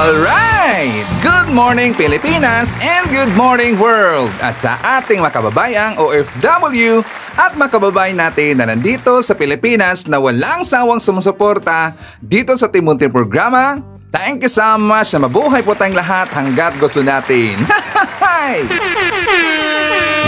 Alright! Good morning Pilipinas and good morning world! At sa ating makababayang OFW at makababayan natin na nandito sa Pilipinas na walang sawang sumusuporta dito sa Timunting Programa, thank you so much na mabuhay po tayong lahat hanggat gusto natin.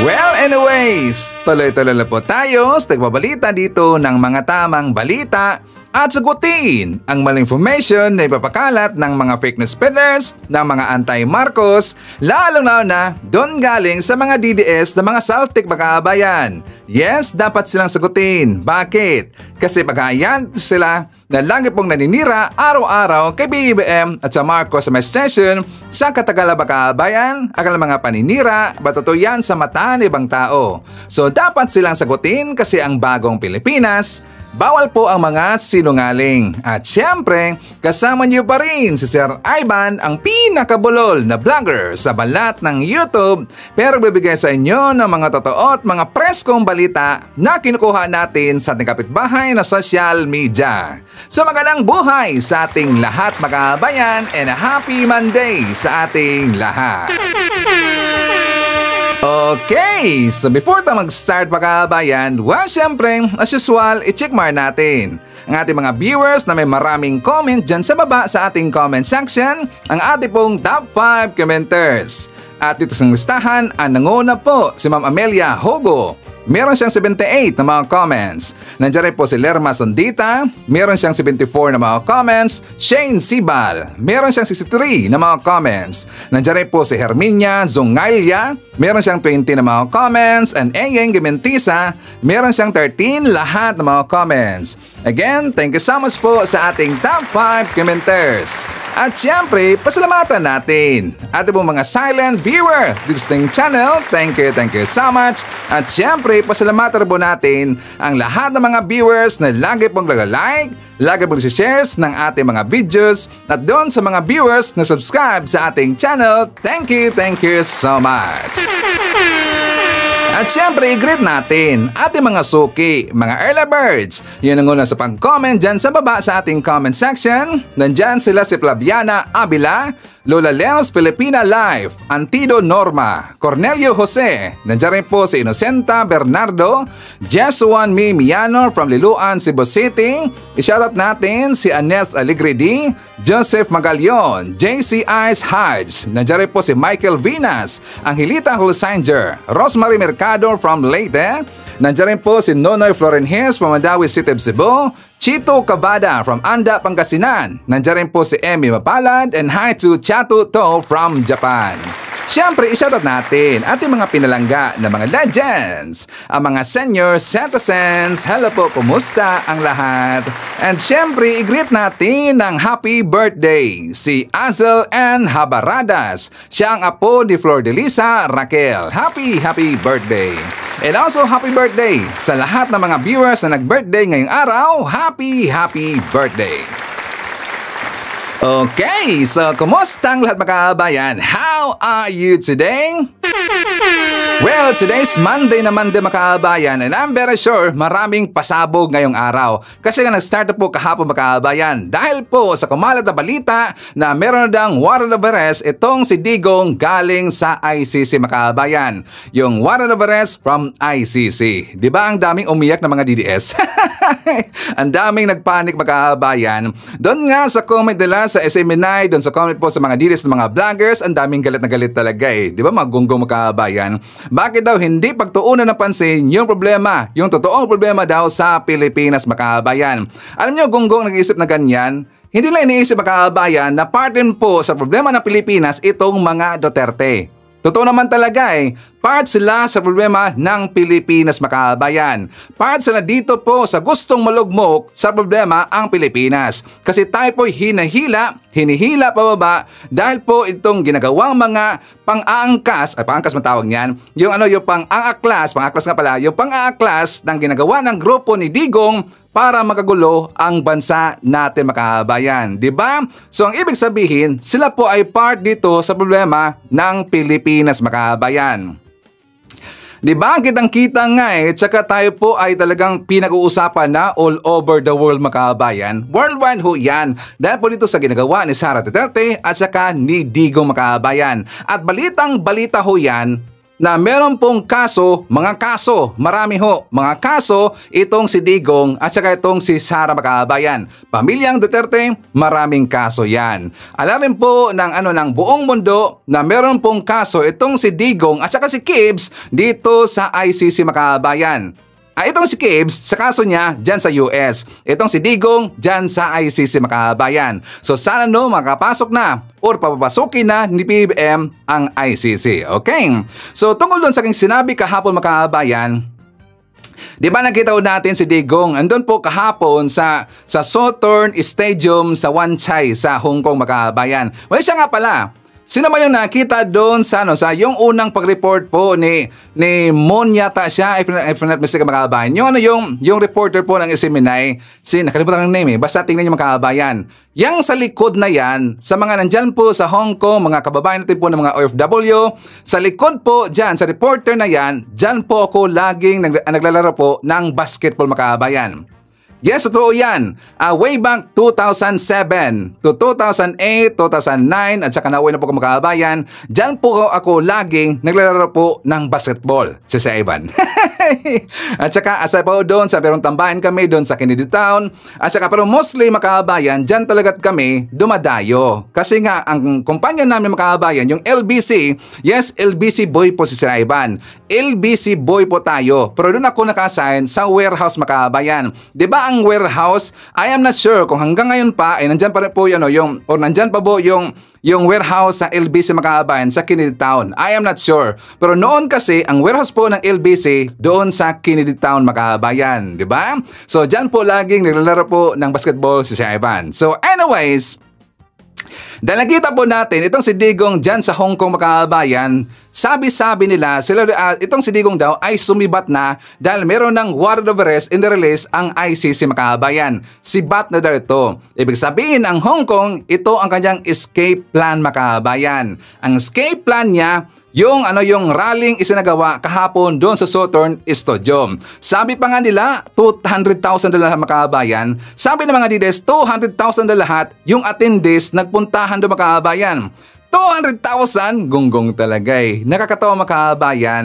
Well, anyways, tuloy-tuloy na po tayo sa nagbabalita dito ng mga tamang balita at sagutin ang maling information na ipapakalat ng mga fake news peddlers, ng mga anti-Marcos, lalong-lalo na doon galing sa mga DDS na mga saltik magkakabayan. Yes, dapat silang sagutin. Bakit? Kasi pagkaayan sila na lagi pong naninira araw-araw kay BBM at sa Marcos Administration sa katagalan magkakabayan, akala mga paninira, ba totoo yan sa mata ng ibang tao. So dapat silang sagutin kasi ang bagong Pilipinas, bawal po ang mga sinungaling. At syempre, kasama niyo pa rin si Sir Ivan, ang pinakabulol na vlogger sa balat ng YouTube, pero bibigay sa inyo ng mga totoo at mga preskong balita na kinukuha natin sa ating kapitbahay na social media. So magandang buhay sa ating lahat mga kabayan and a happy Monday sa ating lahat. Okay, so before tayo mag-start mga kabayan, well, syempre, as usual, i-check mark natin ang ating mga viewers na may maraming comment dyan sa baba sa ating comment section, ang ating pong top 5 commenters. At dito sa listahan, ang nanguna po si Ma'am Amelia Hogo. Meron siyang 78 na mga comments. Nandiyan rin po si Lerma Sondita. Meron siyang 74 na mga comments. Shane Sibal. Meron siyang 63 na mga comments. Nandiyan rin po si Herminia Zungailia. Meron siyang 20 na mga comments. And Eyeng Gimentisa. Meron siyang 13 lahat na mga comments. Again, thank you so much po sa ating top 5 commenters. At syempre, pasalamatan natin ating pong mga silent viewer dito sa ating channel. Thank you so much. At syempre, pasalamatan po natin ang lahat ng mga viewers na lagi pong like, lagi pong shares ng ating mga videos, at doon sa mga viewers na subscribe sa ating channel. Thank you so much. At syempre, i-greet natin ating mga suki, mga early birds. Yan ang una sa pag-comment dyan sa baba sa ating comment section. Nandyan sila si Flaviana Abila, Lola Lels Filipina Life, Antido Norma, Cornelio Jose. Nandyan rin po si Inocenta Bernardo, Jesuan Miano from Liluan, Cebu City. I-shoutout natin si Annette Aligredi, Joseph Magalion, JC Ice Hodge. Nandyan rin po si Michael Vinas, Angelita Hulsanger, Rosemary Mercado from Leyte. Nandyan rin po si Nonoy Florenhes from Mandawi City, Cebu. Chito Cavada from Anda, Pangasinan. Nandyan rin po si Emmy Mapalad, and hi to Chato To from Japan. Siyempre, i-shoutout natin ating mga pinalangga na mga legends, ang mga senior citizens. Hello po, kumusta ang lahat? And siyempre, i-greet natin ng happy birthday si Azel N. Habaradas. Siya ang apo ni Flor de Lisa Raquel. Happy birthday! And also, happy birthday sa lahat ng mga viewers na nag-birthday ngayong araw. Happy birthday! Okay, so kumusta ang lahat mga kabayan? How are you today? Well, today's Monday mga kabayan, and I'm very sure maraming pasabog ngayong araw. Kasi nga nag-start na po kahapon mga kabayan dahil po sa kumalat na balita na meron na dang warrant of arrest itong si Digong galing sa ICC mga kabayan. Yung warrant of arrest from ICC. Diba ang daming umiyak na mga DDS? Ang daming nagpanik mga kabayan. Doon nga sa comment nila sa SMNI, doon sa comment po sa mga DDS ng mga vloggers, ang daming galit na galit talaga eh. Diba mga gunggong mga kabayan? Bakit daw hindi pagtuunan ng pansin yung problema, yung totoong problema daw sa Pilipinas mga kabayan? Alam nyo, gunggong nag-iisip na ganyan, hindi lang iniisip mga kabayan na part din po sa problema ng Pilipinas itong mga Duterte. Totoo naman talaga eh, part sila sa problema ng Pilipinas mga kabayan. Part sila dito po sa gustong malugmok sa problema ang Pilipinas. Kasi tayo po'y hinihila pababa dahil po itong ginagawang mga pang-aangkas, ay pang-aangkas matawag niyan, yung pang-aaklas nga pala, yung pang-aaklas ng ginagawa ng grupo ni Digong para makagulo ang bansa natin mga kabayan, di ba? So ang ibig sabihin, sila po ay part dito sa problema ng Pilipinas mga kabayan. Di ba? Kitang-kita nga tsaka tayo po ay talagang pinag-uusapan na all over the world mga kababayan. Worldwide ho yan. Dahil po dito sa ginagawa ni Sara Duterte at saka ni Digong mga kababayan. At balitang-balita ho yan na meron pong kaso, marami ho, mga kaso itong si Digong at saka itong si Sara Makabayan. Pamilyang Duterte, maraming kaso yan. Alamin po ng buong mundo na meron pong kaso itong si Digong at saka si Kibs dito sa ICC Makabayan. Itong si Kibs, sa kaso niya, dyan sa US. Itong si Digong, dyan sa ICC makabayan. So sana makapasok na or papapasukin na ni PBBM ang ICC. Okay? So tungkol doon sa aking sinabi kahapon makabayan, di ba nakita natin si Digong, andun po kahapon sa Southern Stadium sa Wan Chai sa Hong Kong makabayan. Well, siya nga pala. Sino ba yung nakita doon sa yung unang pag-report po ni Mon yata siya, if not mistaken mga kababayan. Yung reporter po ng SMNI, nakalimutan ng name basta tingnan niyo mga kababayan. Yang sa likod na yan, sa mga nandyan po sa Hong Kong, mga kababayan natin po ng mga OFW, sa likod po dyan, sa reporter na yan, dyan po ako laging naglalaro po ng basketball mga kababayan. Yes, totoo yan. Way back 2007 to 2008, 2009 at saka nauwi na po mga kababayan, dyan po ako laging naglalaro po ng basketball sa Ivan. At saka aside po doon sa perong tambahan kami doon sa Kennedy Town. At saka pero mostly mga kababayan, dyan talaga kami dumadayo. Kasi nga ang kumpanya namin mga kababayan, yung LBC, yes, LBC boy po si Sir Ivan. LBC boy po tayo. Pero doon ako naka-assign sa warehouse mga kababayan. Diba ang warehouse, I am not sure kung hanggang ngayon pa ay nandyan pa rin po nandyan pa po yung warehouse sa LBC mga kababayan sa Kennedy Town. I am not sure. Pero noon kasi ang warehouse po ng LBC doon sa Kennedy Town mga kababayan, di ba? So dyan po laging naglalaro po ng basketball si Ivan. So anyways, dahil nakita po natin itong si Digong dyan sa Hong Kong mga kababayan, sabi nila, itong si Digong daw ay sumibat na dahil meron ng warrant of arrest in the release ang ICC mga kababayan. Sibat na daw ito. Ibig sabihin ang Hong Kong, ito ang kanyang escape plan mga kababayan. Ang escape plan niya, yung rallying isinagawa kahapon doon sa Southern Stadium. Sabi pa nga nila, 200,000 na mga kababayan. Sabi ng mga dides, 200,000 na lahat yung attendees nagpuntahan doon mga kababayan. 200,000? Gonggong talaga Nakakatawa mga kababayan.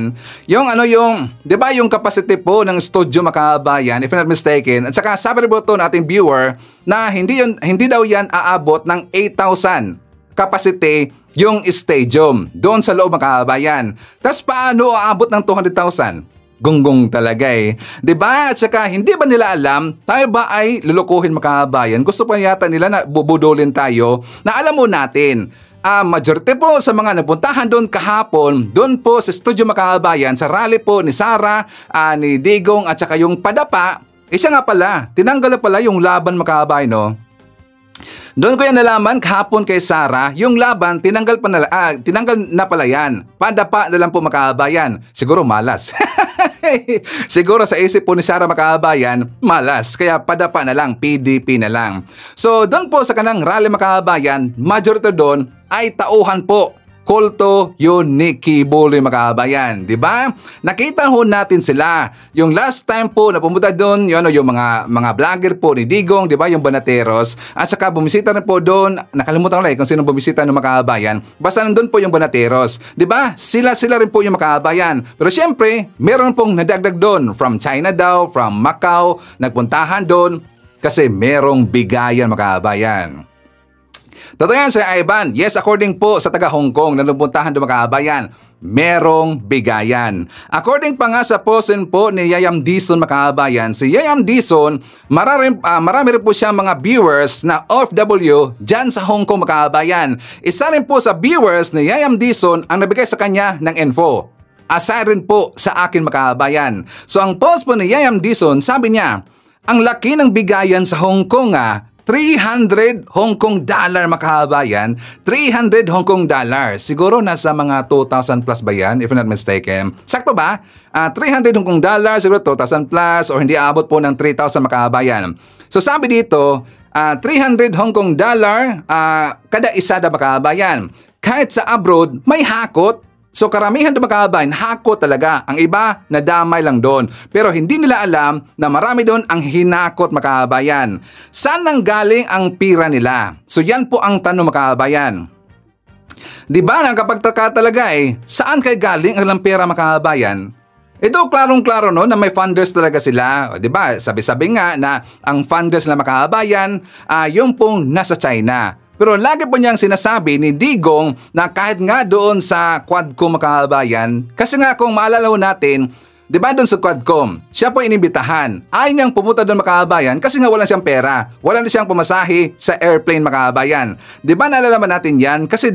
Di ba yung capacity po ng studio mga kababayan, if not mistaken. At saka sabi rin po ito ng ating viewer na hindi daw yan aabot ng 8,000 capacity yung stadium doon sa loob mga kababayan. Tapos paano aabot ng 200,000? Gonggong talaga Diba? At saka hindi ba nila alam, tayo ba ay lulukuhin mga kababayan? Gusto pa yata nila na bubudulin tayo na alam mo natin. Majority po sa mga napuntahan doon kahapon, doon po sa studio mga kababayan, sa rally po ni Sara, ni Digong at saka yung padapa, siya nga pala, tinanggal na pala yung laban mga kababayan Doon ko yan nalaman kahapon kay Sara, yung laban tinanggal na pala yan. Padapa na lang po mga kababayan. Siguro malas. Siguro sa isip po ni Sara mga kababayan, malas. Kaya padapa na lang, PDP na lang. So doon po sa kanang rally mga kababayan, majority doon ay tauhan po. Kulto yun ni Kibuloy mga kababayan, di ba? Nakita ho natin sila. Yung last time po na pumunta doon, yung mga vlogger po ni Digong, di ba? Yung Banateros. At saka bumisita rin po doon, nakalimutan ko lang kung sino bumisita ng mga kababayan. Basta nandun po yung Banateros, di ba? Sila rin po yung mga kababayan. Pero syempre, meron pong nadagdag doon from China daw, from Macau, nagpuntahan doon kasi merong bigayan mga kababayan. Totoo yan, Sir Ivan. Yes, according po sa taga Hong Kong na napuntahan doon mga kababayan, merong bigayan. According pa nga sa posten po ni Yayam Dizon mga kababayan, si Yayam Dizon, marami rin po siya mga viewers na OFW dyan sa Hong Kong mga kababayan. Isa rin po sa viewers ni Yayam Dizon ang nabigay sa kanya ng info. Aside rin po sa akin mga kababayan. So ang post po ni Yayam Dizon, sabi niya, ang laki ng bigayan sa Hong Kong 300 Hong Kong dollar mga kababayan, 300 Hong Kong dollar. Siguro nasa mga 2,000 plus ba yan, if not mistaken? Sakto ba? 300 Hong Kong dollar, siguro 2,000 plus or hindi aabot po ng 3,000 mga kababayan. So sabi dito, 300 Hong Kong dollar kada isa na mga kababayan. Kahit sa abroad, may hakot. So karamihan doon mga kababayan, hako talaga. Ang iba, nadamay lang doon. Pero hindi nila alam na marami doon ang hinakot mga kababayan. Saan nang galing ang pira nila? So yan po ang tanong mga kababayan. Di ba nakapagtaka talaga saan kay galing ang pera mga kababayan? Ito klarong-klaro no na may funders talaga sila. O, di ba? Sabi-sabi nga na ang funders na mga kababayan yung pong nasa China. Pero lagi po niyang sinasabi ni Digong na kahit nga doon sa Quadcom mga kababayan, kasi nga kung maalala ho natin, di ba doon sa Quadcom, siya po inimbitahan. Ayaw niyang pumunta doon mga kababayan kasi nga wala siyang pera. Wala na siyang pumasahe sa airplane mga kababayan. Di ba naalala natin yan? Kasi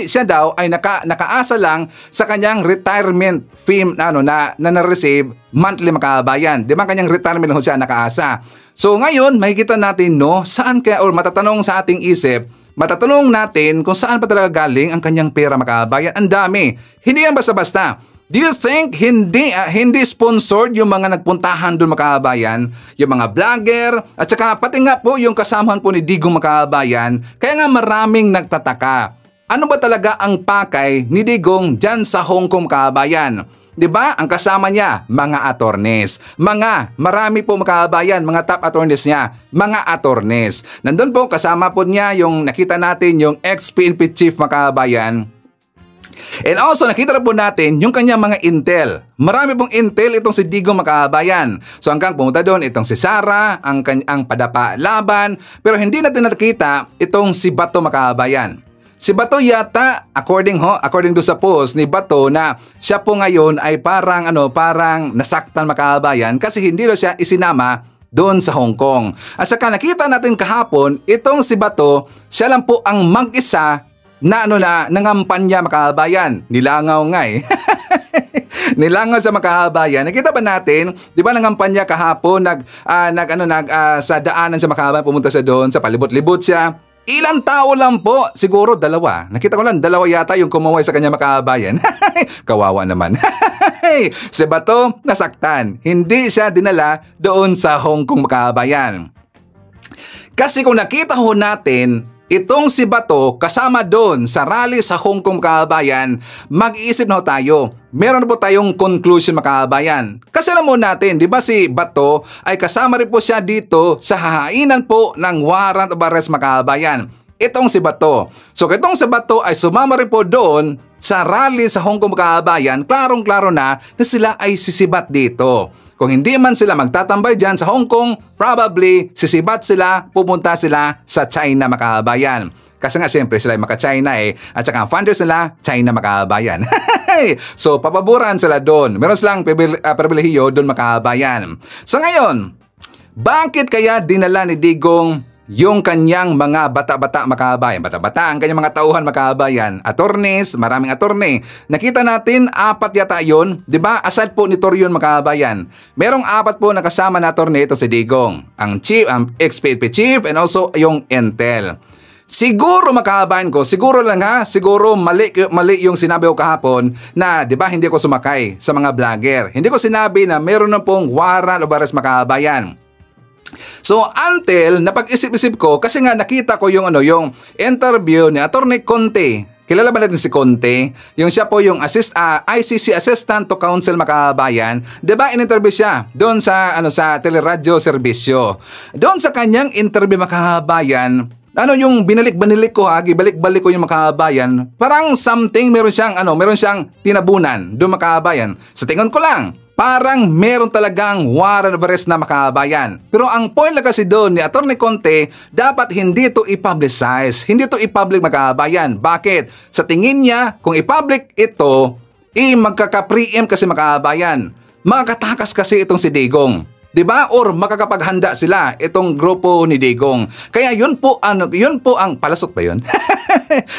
siya daw ay nakaasa lang sa kanyang retirement fee na na-receive monthly mga kababayan. Di ba kanyang retirement ho siya nakaasa? So ngayon, makikita natin saan kaya or matatanong sa ating isip, matatanong natin kung saan pa talaga galing ang kanyang pera mga kababayan. Ang dami. Hindi yan basta-basta. Do you think hindi sponsored yung mga nagpuntahan doon mga kababayan, yung mga vlogger, at saka pati nga po yung kasamahan po ni Digong mga kababayan, kaya nga maraming nagtataka. Ano ba talaga ang pakay ni Digong dyan sa Hong Kong kababayan? Diba? Ang kasama niya, mga attorneys. Marami po mga kababayan, mga top attorneys niya, mga attorneys. Nandun po, kasama po niya yung nakita natin yung ex-PNP chief mga kababayan. And also, nakita na po natin yung kanyang mga intel. Marami pong intel itong si Digong mga kababayan. So hanggang pumunta doon, itong si Sara, ang padapa laban. Pero hindi natin nakita itong si Bato mga kababayan. Si Bato yata, according do sa post ni Bato na siya po ngayon ay parang nasaktan mga kababayan kasi hindi daw siya isinama doon sa Hong Kong. At saka nakita natin kahapon, itong si Bato, siya lang po ang mag-isa na nangampanya mga kababayan. Nilangaw nga Nilangaw sa mga kababayan. Nakita ba natin, di ba nangampanya kahapon, sa daanan sa mga kababayan, pumunta siya doon, sa palibot-libot siya. Ilang tao lang po? Siguro 2. Nakita ko lang 2 yata yung kumaway sa kanya mga kababayan. Kawawa naman. Si Bato nasaktan. Hindi siya dinala doon sa Hong Kong mga kababayan. Kasi kung nakita ho natin, itong si Bato kasama doon sa rally sa Hong Kong mga kababayan, mag-iisip na tayo. Meron na po tayong conclusion mga kababayan. Kasi alam mo natin, di ba si Bato ay kasama rin po siya dito sa hahainan po ng warrant of arrest mga kababayan. Itong si Bato. So itong si Bato ay sumama rin po doon sa rally sa Hong Kong mga kababayan. Klarong-klaro na sila ay sisibat dito. Kung hindi man sila magtatambay dyan sa Hong Kong, probably sisibat sila, pupunta sila sa China mga kababayan. Kasi nga siyempre sila ay maka-China at saka ang funders nila, China mga kababayan. So papaboran sila doon. Meron silang pribilehiyo doon mga kababayan. So ngayon, bakit kaya dinala ni Digong yung kanyang mga bata-bata mga kababayan? Bata-bata ang kanyang mga tauhan mga kababayan. Attorneys, maraming attorney. Nakita natin 4 yata yun. Diba? Aside po ni Torion mga kababayan. Merong 4 po na kasama na attorney ito si Digong. Ang ex-PNP chief and also yung Intel. Siguro mga kababayan ko, siguro mali yung sinabi ko kahapon na 'di ba hindi ko sumakay sa mga vlogger. Hindi ko sinabi na meron na pong warrant of arrest mga kababayan. So until napag-isip-isip ko kasi nga nakita ko yung interview ni Attorney Conte. Kilala ba natin si Conte? Yung siya po yung ICC Assistant to Counsel mga kababayan. 'Di ba in-interview siya doon sa sa teleradyo serbisyo. Doon sa kanyang interview mga kababayan, yung binalik-balik ko balik-balik ko yung mga kababayan, parang something meron siyang tinabunan doon mga kababayan. Sa tingin ko lang, parang meron talagang warrant of arrest na mga kababayan. Pero ang point lang kasi doon ni Attorney Conte, dapat hindi ito i-publicize, hindi ito i-public mga kababayan. Bakit? Sa tingin niya, kung i-public ito, magkaka-preempt kasi mga kababayan. Makakatakas kasi itong si Digong. Diba? Or makakapaghanda sila itong grupo ni Digong. Kaya yun po ang palasot ba yun?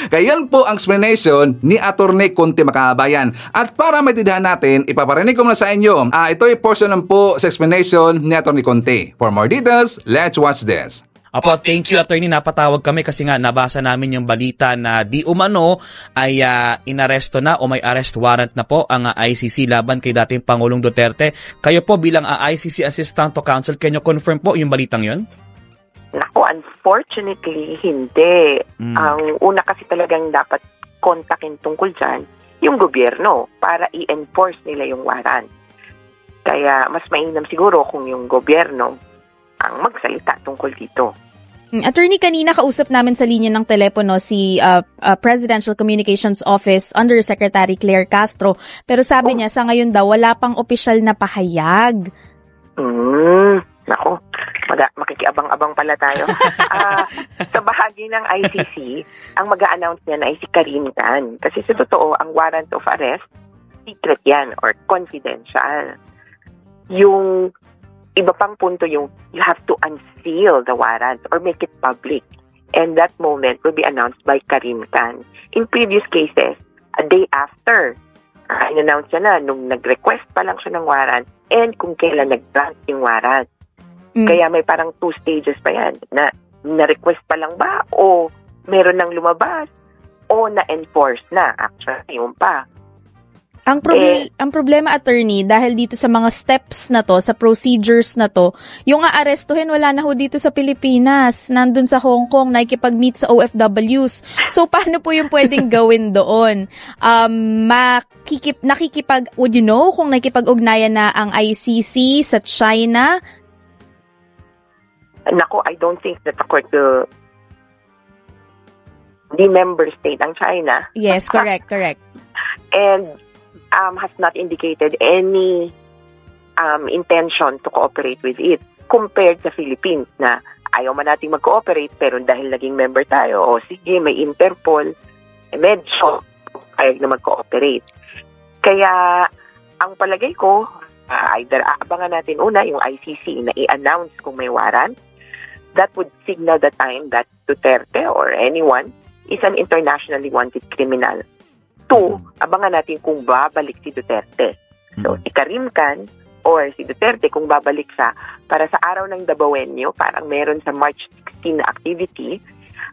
Kaya yun po ang explanation ni Attorney Conte mga kababayan. At para maintindihan natin, ipaparinig ko na sa inyo. Ito ay portion lang po sa explanation ni Attorney Conte. For more details, let's watch this. Apo, thank you attorney. Napatawag kami kasi nga nabasa namin yung balita na di umano ay inaresto na o may arrest warrant na po ang ICC laban kay dating Pangulong Duterte. Kayo po bilang ICC Assistant to Counsel, can you confirm po yung balitang yun? Naku, unfortunately, hindi. Ang una kasi talagang dapat kontakin tungkol dyan yung gobyerno para i-enforce nila yung warrant. Kaya mas mainam siguro kung yung gobyerno ang magsalita tungkol dito. Attorney, kanina kausap namin sa linya ng telepono si Presidential Communications Office Undersecretary Claire Castro, pero sabi niya sa ngayon daw wala pang opisyal na pahayag. Nako, makikiabang-abang pala tayo. Sa bahagi ng ICC, ang mag-a-announce niyan ay si Karim Khan. Kasi sa totoo, ang warrant of arrest, secret yan or confidential. Yung iba pang punto yung you have to unseal the warrant or make it public. And that moment will be announced by Karim Khan. In previous cases, a day after, in-announce siya na nung nag-request pa lang siya ng warrant and kung kailan nag-grant yung warrant. Kaya may parang 2 stages pa yan na request pa lang ba o meron nang lumabas o na-enforce na. Actually, yun pa. Ang problema, attorney, dahil dito sa mga steps na to, sa procedures na to, yung aarestuhin wala na ho dito sa Pilipinas. Nandun sa Hong Kong, nakikipag-meet sa OFWs. So, paano po yung pwedeng gawin doon? Would you know kung nakikipag-ugnayan na ang ICC sa China? Nako, I don't think that the member state ang China. Yes, correct. And has not indicated any intention to cooperate with it compared sa Philippines na ayaw man nating mag-cooperate pero dahil naging member tayo, o sige, may Interpol, medyo ayaw na mag-cooperate. Kaya ang palagay ko, either aabangan natin una yung ICC na i-announce kung may warrant. That would signal the time that Duterte or anyone is an internationally wanted criminal. 2, abangan natin kung babalik si Duterte. So, si Karim Khan or si Duterte kung babalik siya para sa araw ng Dabawenyo, parang meron sa March 16 na activity,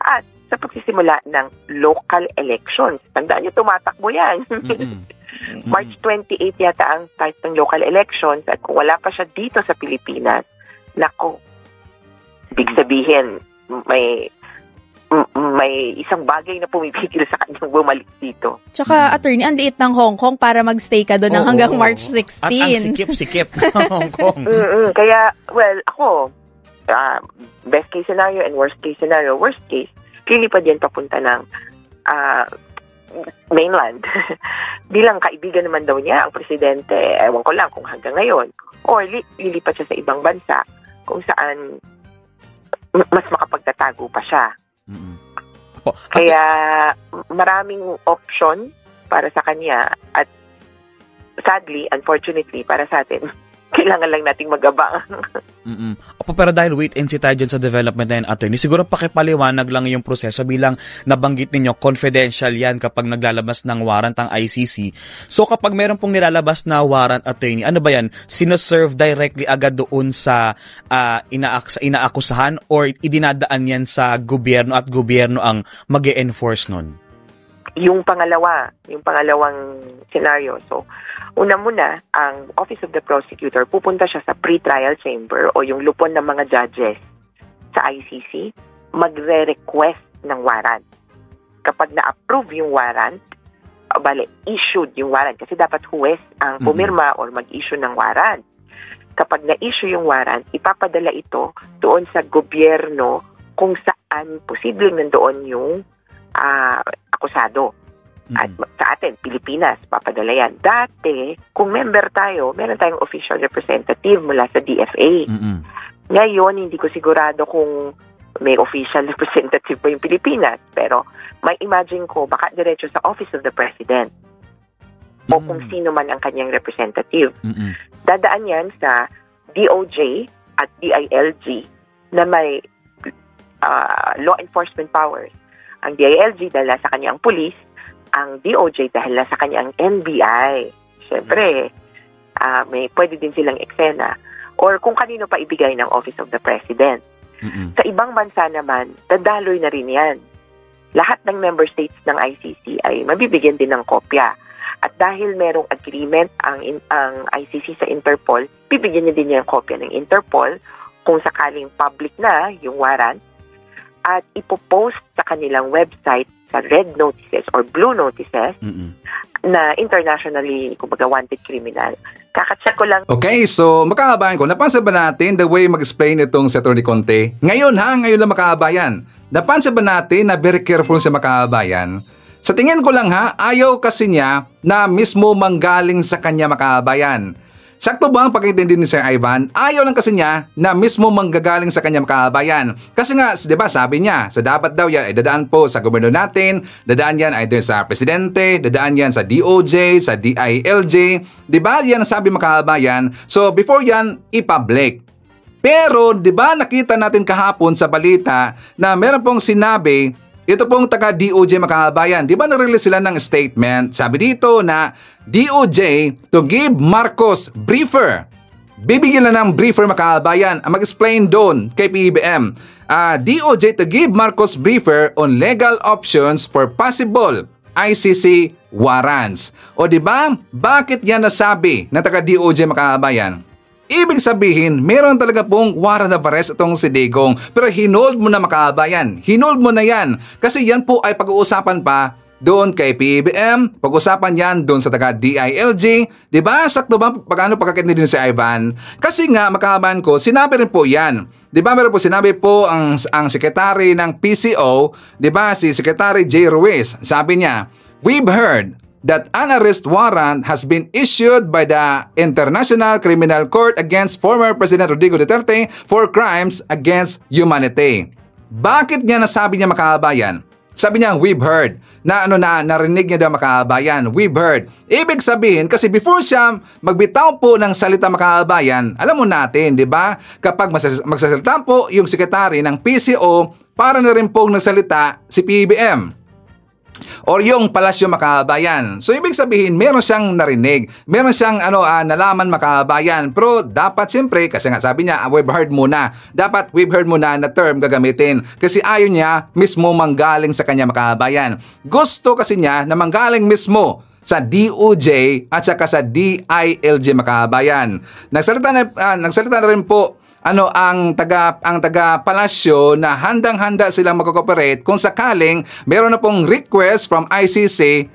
at sa pagsisimula ng local elections. Tandaan niyo, tumatakbo yan. March 28 yata ang start ng local elections, at kung wala pa siya dito sa Pilipinas, nako, big sabihin, may isang bagay na pumipigil sa kanyang bumalik dito. Tsaka, attorney, ang liit ng Hong Kong para magstay ka doon hanggang March 16. At ang sikip-sikip ng Hong Kong. Kaya, well, ako, best case scenario and worst case scenario, worst case, lilipad yan papunta ng mainland. Bilang kaibigan naman daw niya, ang presidente, ewan ko lang kung hanggang ngayon, or lilipat siya sa ibang bansa kung saan mas makapagtatago pa siya. Kaya maraming option para sa kanya, at sadly, unfortunately, para sa atin, kailangan lang nating mag-abang. Opo, pero dahil wait and see tayo dyan sa development na yan, attorney, siguro pakipaliwanag lang yung proseso bilang nabanggit ninyo, confidential yan kapag naglalabas ng warrant ang ICC. So kapag meron pong nilalabas na warrant, attorney, ano ba yan? Sinoserve directly agad doon sa inaakusahan or idinadaan yan sa gobyerno at gobyerno ang mag-e-enforce nun? Yung pangalawang scenario. So, una muna, ang Office of the Prosecutor, pupunta siya sa pre-trial chamber o yung lupon ng mga judges sa ICC, magre-request ng warrant. Kapag na-approve yung warrant, issued yung warrant, kasi dapat huwes ang pumirma or mag-issue ng warrant. Kapag na-issue yung warrant, ipapadala ito doon sa gobyerno kung saan posibleng nandoon yung akusado. At sa atin, Pilipinas, papadala yan. Dati, kung member tayo, meron tayong official representative mula sa DFA. Ngayon, hindi ko sigurado kung may official representative pa yung Pilipinas. Pero, may imagine ko, baka diretso sa Office of the President. O kung sino man ang kanyang representative. Dadaan yan sa DOJ at DILG na may law enforcement powers. Ang DILG dahil sa kanyang police, ang DOJ dahil sa kanyang NBI. Siyempre, may pwede din silang eksena. Or kung kanino pa ibigay ng Office of the President. Sa ibang bansa naman, dadaloy na rin yan. Lahat ng member states ng ICC ay mabibigyan din ng kopya. At dahil merong agreement ang ICC sa Interpol, bibigyan niya din yung kopya ng Interpol kung sakaling public na yung warrant, at ipopost sa kanilang website sa red notices or blue notices Mm-mm. na internationally, kumbaga, wanted criminal. Kakacheck ko lang. Okay, so makakabayan ko, napansin ba natin the way mag-explain itong si Atty. Conte? Ngayon lang makakabayan. Napansin ba natin na very careful siya makakabayan? Sa tingin ko lang ayaw kasi niya na mismo manggaling sa kanya makakabayan. Sakto ba ang pagkaintindi ni Sir Ivan? Ayaw lang kasi niya na mismo manggagaling sa kanyang kababayan. Kasi nga, di ba sabi niya, sa dapat daw yan ay dadaan po sa gobernador natin, dadaan yan either sa presidente, dadaan yan sa DOJ, sa DILJ. Di ba yan ang sabi mga kababayan? So before yan, i-public. Pero di ba nakita natin kahapon sa balita na meron pong sinabi, ito pong taga DOJ mga kababayan, di ba nag-release sila ng statement? Sabi dito na DOJ to give Marcos briefer. Bibigyan na ng briefer mga kababayan ang mag-explain doon kay PBBM. DOJ to give Marcos briefer on legal options for possible ICC warrants. O di ba? Bakit yan nasabi ng taga DOJ mga kababayan? Ibig sabihin, meron talaga pong warrant of arrest itong si Digong. Pero hinold mo na makabayan. Hinold mo na yan. Kasi yan po ay pag-uusapan pa doon kay PBBM. Pag-uusapan yan doon sa taga DILG. Diba? Sakto ba pagkano pagkakintindi din si Ivan? Kasi nga, makabayan ko, sinabi rin po yan. Diba? Meron po sinabi po ang sekretary ng PCO, diba? Si Secretary J. Ruiz. Sabi niya, we've heard that an arrest warrant has been issued by the International Criminal Court against former President Rodrigo Duterte for crimes against humanity. Bakit niya nasabi niya makabayan? Sabi niya, we've heard. Narinig niya daw makabayan. We've heard. Ibig sabihin, kasi before siya magbitaw po ng salita makabayan, alam mo natin, di ba? Kapag magsasalita po yung sekretary ng PCO, para na rin pong nagsalita si PBBM. Or yung palasyo makabayan. So ibig sabihin, meron siyang narinig, meron siyang nalaman makabayan. Pero dapat siyempre, kasi nga sabi niya, we've heard muna. Dapat we've heard muna na term gagamitin. Kasi ayaw niya mismo manggaling sa kanya makabayan. Gusto kasi niya na manggaling mismo sa DOJ at saka sa DILG makabayan. Nagsalita na rin po ang taga palasyo na handang-handa silang mag-cooperate kung sakaling meron na pong request from ICC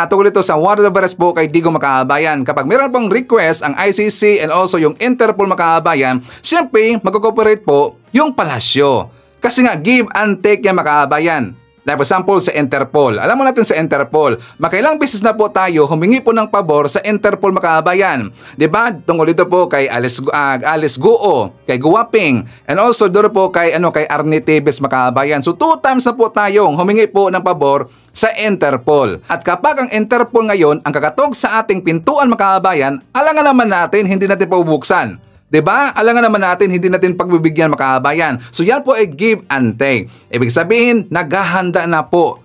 tungkol ito sa warrant of arrest po kay Digong makabayan. Kapag meron pong request ang ICC and also yung Interpol makabayan, siyempre mag-cooperate po yung palasyo. Kasi nga give and take yan makabayan. Like for example, sa Interpol. Alam mo natin sa Interpol, makailang beses na po tayo humingi po ng pabor sa Interpol makabayan. Diba? Tungkol dito po kay Alice Guo, kay Guwaping, and also doon po kay Arnie Tevez makabayan. So 2 times na po tayong humingi po ng pabor sa Interpol. At kapag ang Interpol ngayon ang kakatog sa ating pintuan makabayan, alangan naman natin, hindi natin paubuksan. Diba? Alangan naman natin, hindi natin pagbibigyan makabayan. So yan po ay give and take. Ibig sabihin, naghahanda na po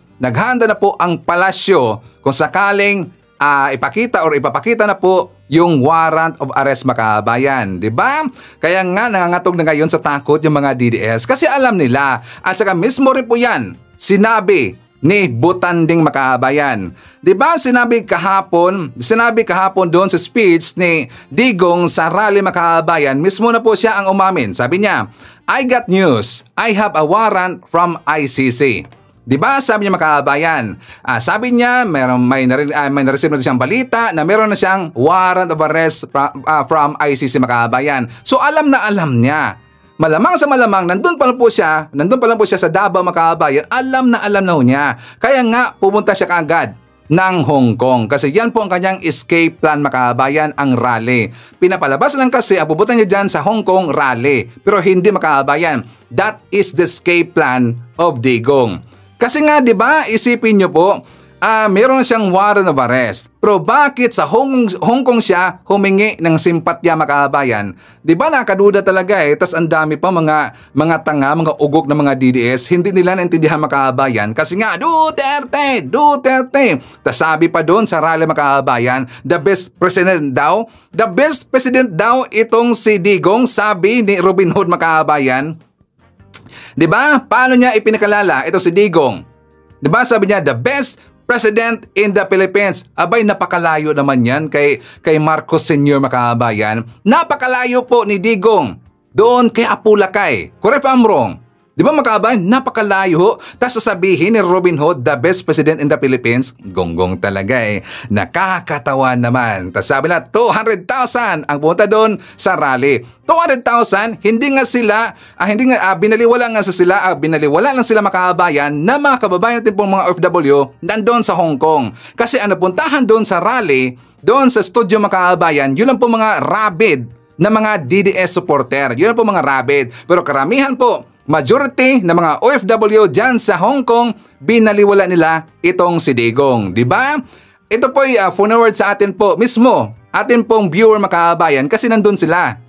ang palasyo kung sakaling ipapakita na po yung warrant of arrest makabayan. Diba? Kaya nga nangangatog na ngayon sa takot yung mga DDS kasi alam nila. At saka mismo rin po yan, sinabi ni Butanding makabayan. Diba sinabi kahapon doon sa speech ni Digong sa rally makabayan, mismo na po siya ang umamin. Sabi niya, I got news. I have a warrant from ICC. Diba sabi niya makabayan? Sabi niya, may na-receive na siyang balita na meron na siyang warrant of arrest from ICC makabayan. So alam na alam niya. Malamang sa malamang, nandun pa lang po siya sa Davao makabayan, alam na niya. Kaya nga, pumunta siya kaagad ng Hong Kong. Kasi yan po ang kanyang escape plan makabayan, ang rally. Pinapalabas lang kasi, abubutan niya dyan sa Hong Kong rally. Pero hindi makabayan. That is the escape plan of Digong. Kasi nga, di ba, isipin niyo po, meron siyang warrant of arrest. Pero bakit sa Hong Kong siya humingi ng simpatya makabayan? Di ba nakaduda talaga Tas ang dami pa mga tanga, mga ugok na mga DDS, hindi nila naintindihan makabayan. Kasi nga, Duterte! Tas sabi pa doon sa rally makabayan, the best president daw itong si Digong, sabi ni Robin Hood makabayan. Di ba? Paano niya ipinakalala ito si Digong? Di ba sabi niya, the best President in the Philippines. Abay, napakalayo naman yan kay Marcos Sr. makabayan. Napakalayo po ni Digong doon kay Apulacay. Correct if I'm wrong. Di ba makabayan? Napakalayo. Tapos sasabihin ni Robin Hood, the best president in the Philippines. Gonggong talaga eh. Nakakatawa naman. Tapos sabi na, 200,000 ang pumunta doon sa rally. 200,000, hindi nga sila, binaliwala nga sila, binaliwala lang sila makabayan na mga kababayan natin pong mga OFW nandoon sa Hong Kong. Kasi puntahan doon sa rally, doon sa studio makabayan, yun lang po mga rabid na mga DDS supporter. Yun lang po mga rabid. Pero karamihan po, majority ng mga OFW dyan sa Hong Kong, binaliwala nila itong si Digong. Diba? Ito po ay forward sa atin po mismo, atin pong viewer makabayan kasi nandun sila.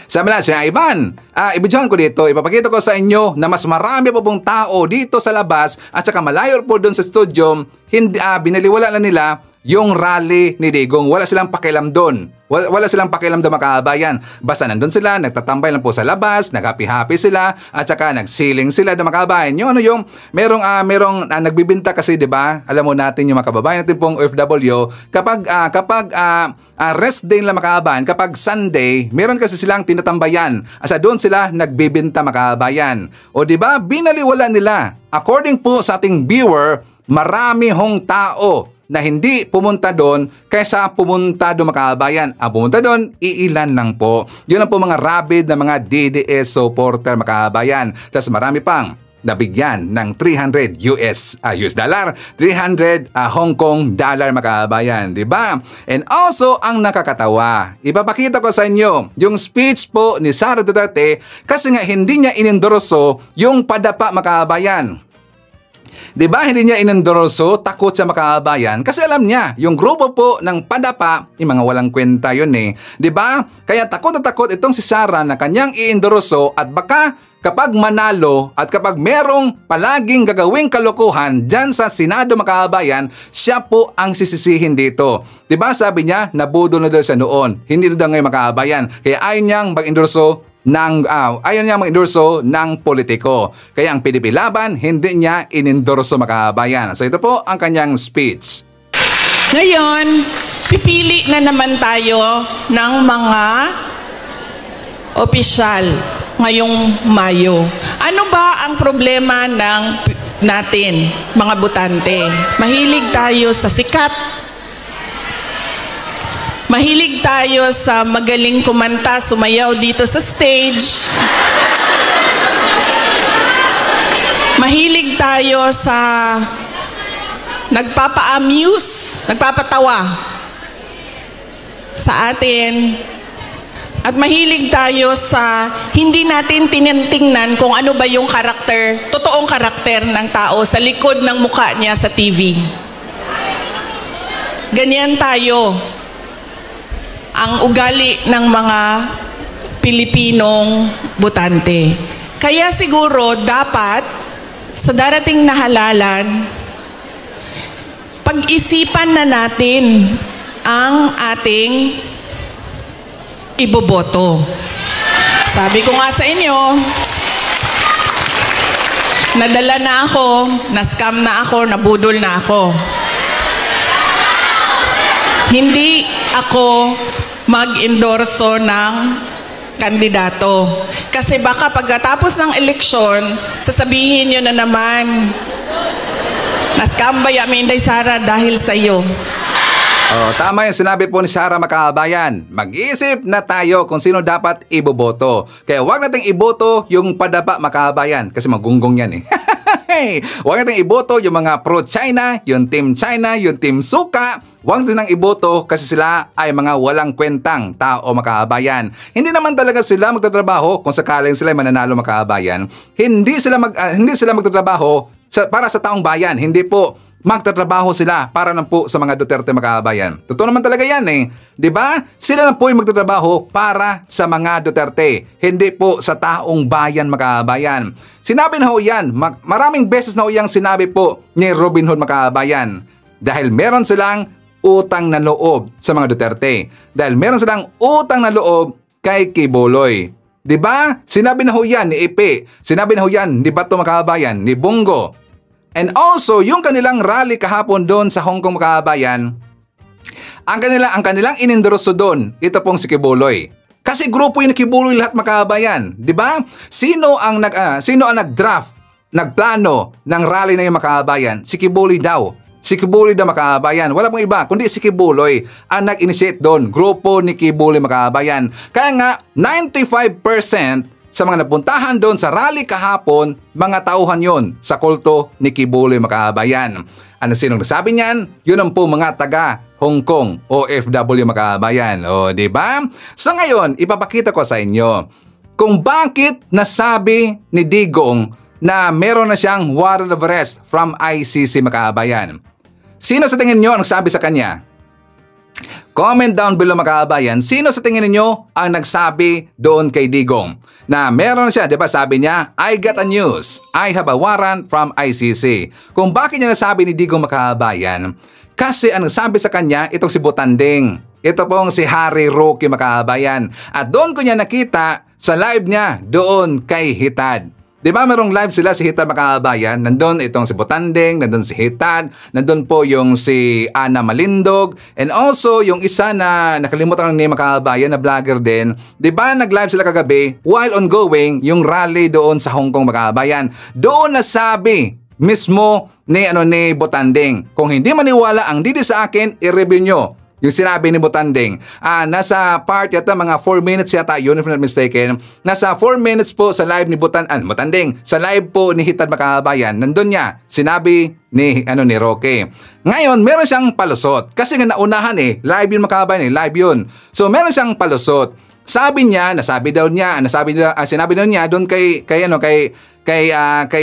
Sabi na, Sir Ivan, ibigyan ko dito, ipapakita ko sa inyo na mas marami po pong tao dito sa labas at saka malayo po doon sa studio, binaliwala lang nila yung rally ni Digong. Wala silang pakialam doon. Wala silang pakialam doon makabayan. Basta nandun sila, nagtatambay lang po sa labas, nag-happy-happy sila, at saka nagsiling sila doon makabayan. Yung merong nagbibinta kasi, di ba? Alam mo natin yung mga kababayan natin pong OFW, kapag rest day lang makabayan, kapag Sunday, meron kasi silang tinatambayan. Asa doon sila nagbibinta makabayan. O di ba? Binaliwala nila. According po sa ating viewer, marami hong tao na hindi pumunta doon kaysa pumunta doon makabayan. Ang pumunta doon, iilan lang po. Yun ang po mga rabid na mga DDS supporter makabayan. Tapos marami pang nabigyan ng 300 US dollar, 300 Hong Kong dollar makabayan, di ba? And also, ang nakakatawa, ipapakita ko sa inyo yung speech po ni Sara Duterte kasi nga hindi niya inendorso yung padapa makabayan. Diba hindi niya inendorso, takot siya makabayan kasi alam niya, yung grupo po ng padapa, yung mga walang kwenta yun eh. Diba? Kaya takot na takot itong si Sara na kanyang iendorso at baka kapag manalo at kapag merong palaging gagawing kalokohan dyan sa Senado makabayan, siya po ang sisisihin dito. Diba sabi niya, nabudo na daw siya noon, hindi na daw ngayon makabayan. Kaya ayaw niyang mag-endorso ng politiko. Kaya ang PDP Laban, hindi niya inendorso makabayan. So ito po ang kanyang speech. Ngayon, pipili na naman tayo ng mga opisyal ngayong Mayo. Ano ba ang problema natin, mga botante? Mahilig tayo sa sikat. Mahilig tayo sa magaling kumanta, sumayaw dito sa stage. Mahilig tayo sa nagpapa-amuse, nagpapatawa sa atin. At mahilig tayo sa hindi natin tinitingnan kung ano ba yung karakter, totoong karakter ng tao sa likod ng mukha niya sa TV. Ganyan tayo. Ang ugali ng mga Pilipinong botante. Kaya siguro dapat sa darating na halalan, pag-isipan na natin ang ating iboboto. Sabi ko nga sa inyo, nadala na ako, na-scam na ako, nabudol na ako. Hindi ako mag-endorso ng kandidato. Kasi baka pagkatapos ng eleksyon, sasabihin nyo na naman, na-scam ba yamin day Sara dahil sa iyo? Oh, tama yung sinabi po ni Sara makabayan. Mag-isip na tayo kung sino dapat iboboto. Kaya wag nating iboto yung padapa makabayan kasi magunggong yan eh. Huwag natin iboto yung mga pro-China, yung team China, yung team Suka. Huwag natin nang iboto kasi sila ay mga walang kwentang tao makabayan. Hindi naman talaga sila magtatrabaho kung sakaling sila ay mananalo makabayan. Hindi sila magtatrabaho para sa taong bayan. Hindi po magtatrabaho sila para lang po sa mga Duterte makabayan. Totoo naman talaga yan eh. 'Di ba? Sila lang po yung magtatrabaho para sa mga Duterte, hindi po sa taong bayan makabayan. Sinabi na ho yan, maraming beses na ho yang sinabi po ni Robin Hood makabayan. Dahil meron silang utang na loob sa mga Duterte. Dahil meron silang utang na loob kay Kibuloy. 'Di ba? Sinabi na ho yan ni Ipe. Sinabi na ho yan ni Bato makabayan, ni Bongo. And also, yung kanilang rally kahapon doon sa Hong Kong makabayan, ang kanilang inendorso doon, ito pong si Kibuloy. Kasi grupo yung nakibuloy lahat makabayan, di ba? Sino ang nag-draft, nagplano ng rally na yung makabayan? Si Kibuloy daw. Si Kibuloy daw makabayan. Wala pong iba, kundi si Kibuloy ang nag-initiate doon. Grupo ni Kibuloy makabayan. Kaya nga, 95% sa mga napuntahan doon sa rally kahapon, mga tauhan yon sa kulto ni Kibuloy makabayan. Ano sinong nasabi niyan? Yun ang po mga taga Hong Kong, OFW makabayan. O, di ba? So ngayon, ipapakita ko sa inyo kung bakit nasabi ni Digong na meron na siyang warrant of arrest from ICC makabayan. Sino sa tingin nyo ang nagsabi sa kanya? Comment down below makabayan, sino sa tingin niyo ang nagsabi doon kay Digong na meron siya, di ba sabi niya, I got a news, I have a warrant from ICC. Kung bakit niya nasabi ni Digong makabayan? Kasi ang nagsabi sa kanya, itong si Butanding. Ito pong si Harry Roque makabayan. At doon ko niya nakita sa live niya doon kay Hitad. Di ba merong live sila si Hitad makabayan? Nandun itong si Butanding, nandun si Hitad, nandun po yung si Ana Malindog, and also yung isa na nakalimutan ng name makabayan na vlogger din. Di ba nag-live sila kagabi while ongoing yung rally doon sa Hong Kong makabayan. Doon nasabi mismo ni Butanding, kung hindi maniwala ang didi sa akin, i-review nyo yung sinabi ni Butanding. Nasa part yata mga 4 minutes yata yun, if not mistaken. Nasa 4 minutes po sa live ni Butanding, sa live po ni Hitad makabayan, nandun niya sinabi ni Roque. Ngayon meron siyang palusot kasi nga naunahan live yun makabayan, live yun. So meron siyang palusot. Sinabi daw niya doon kay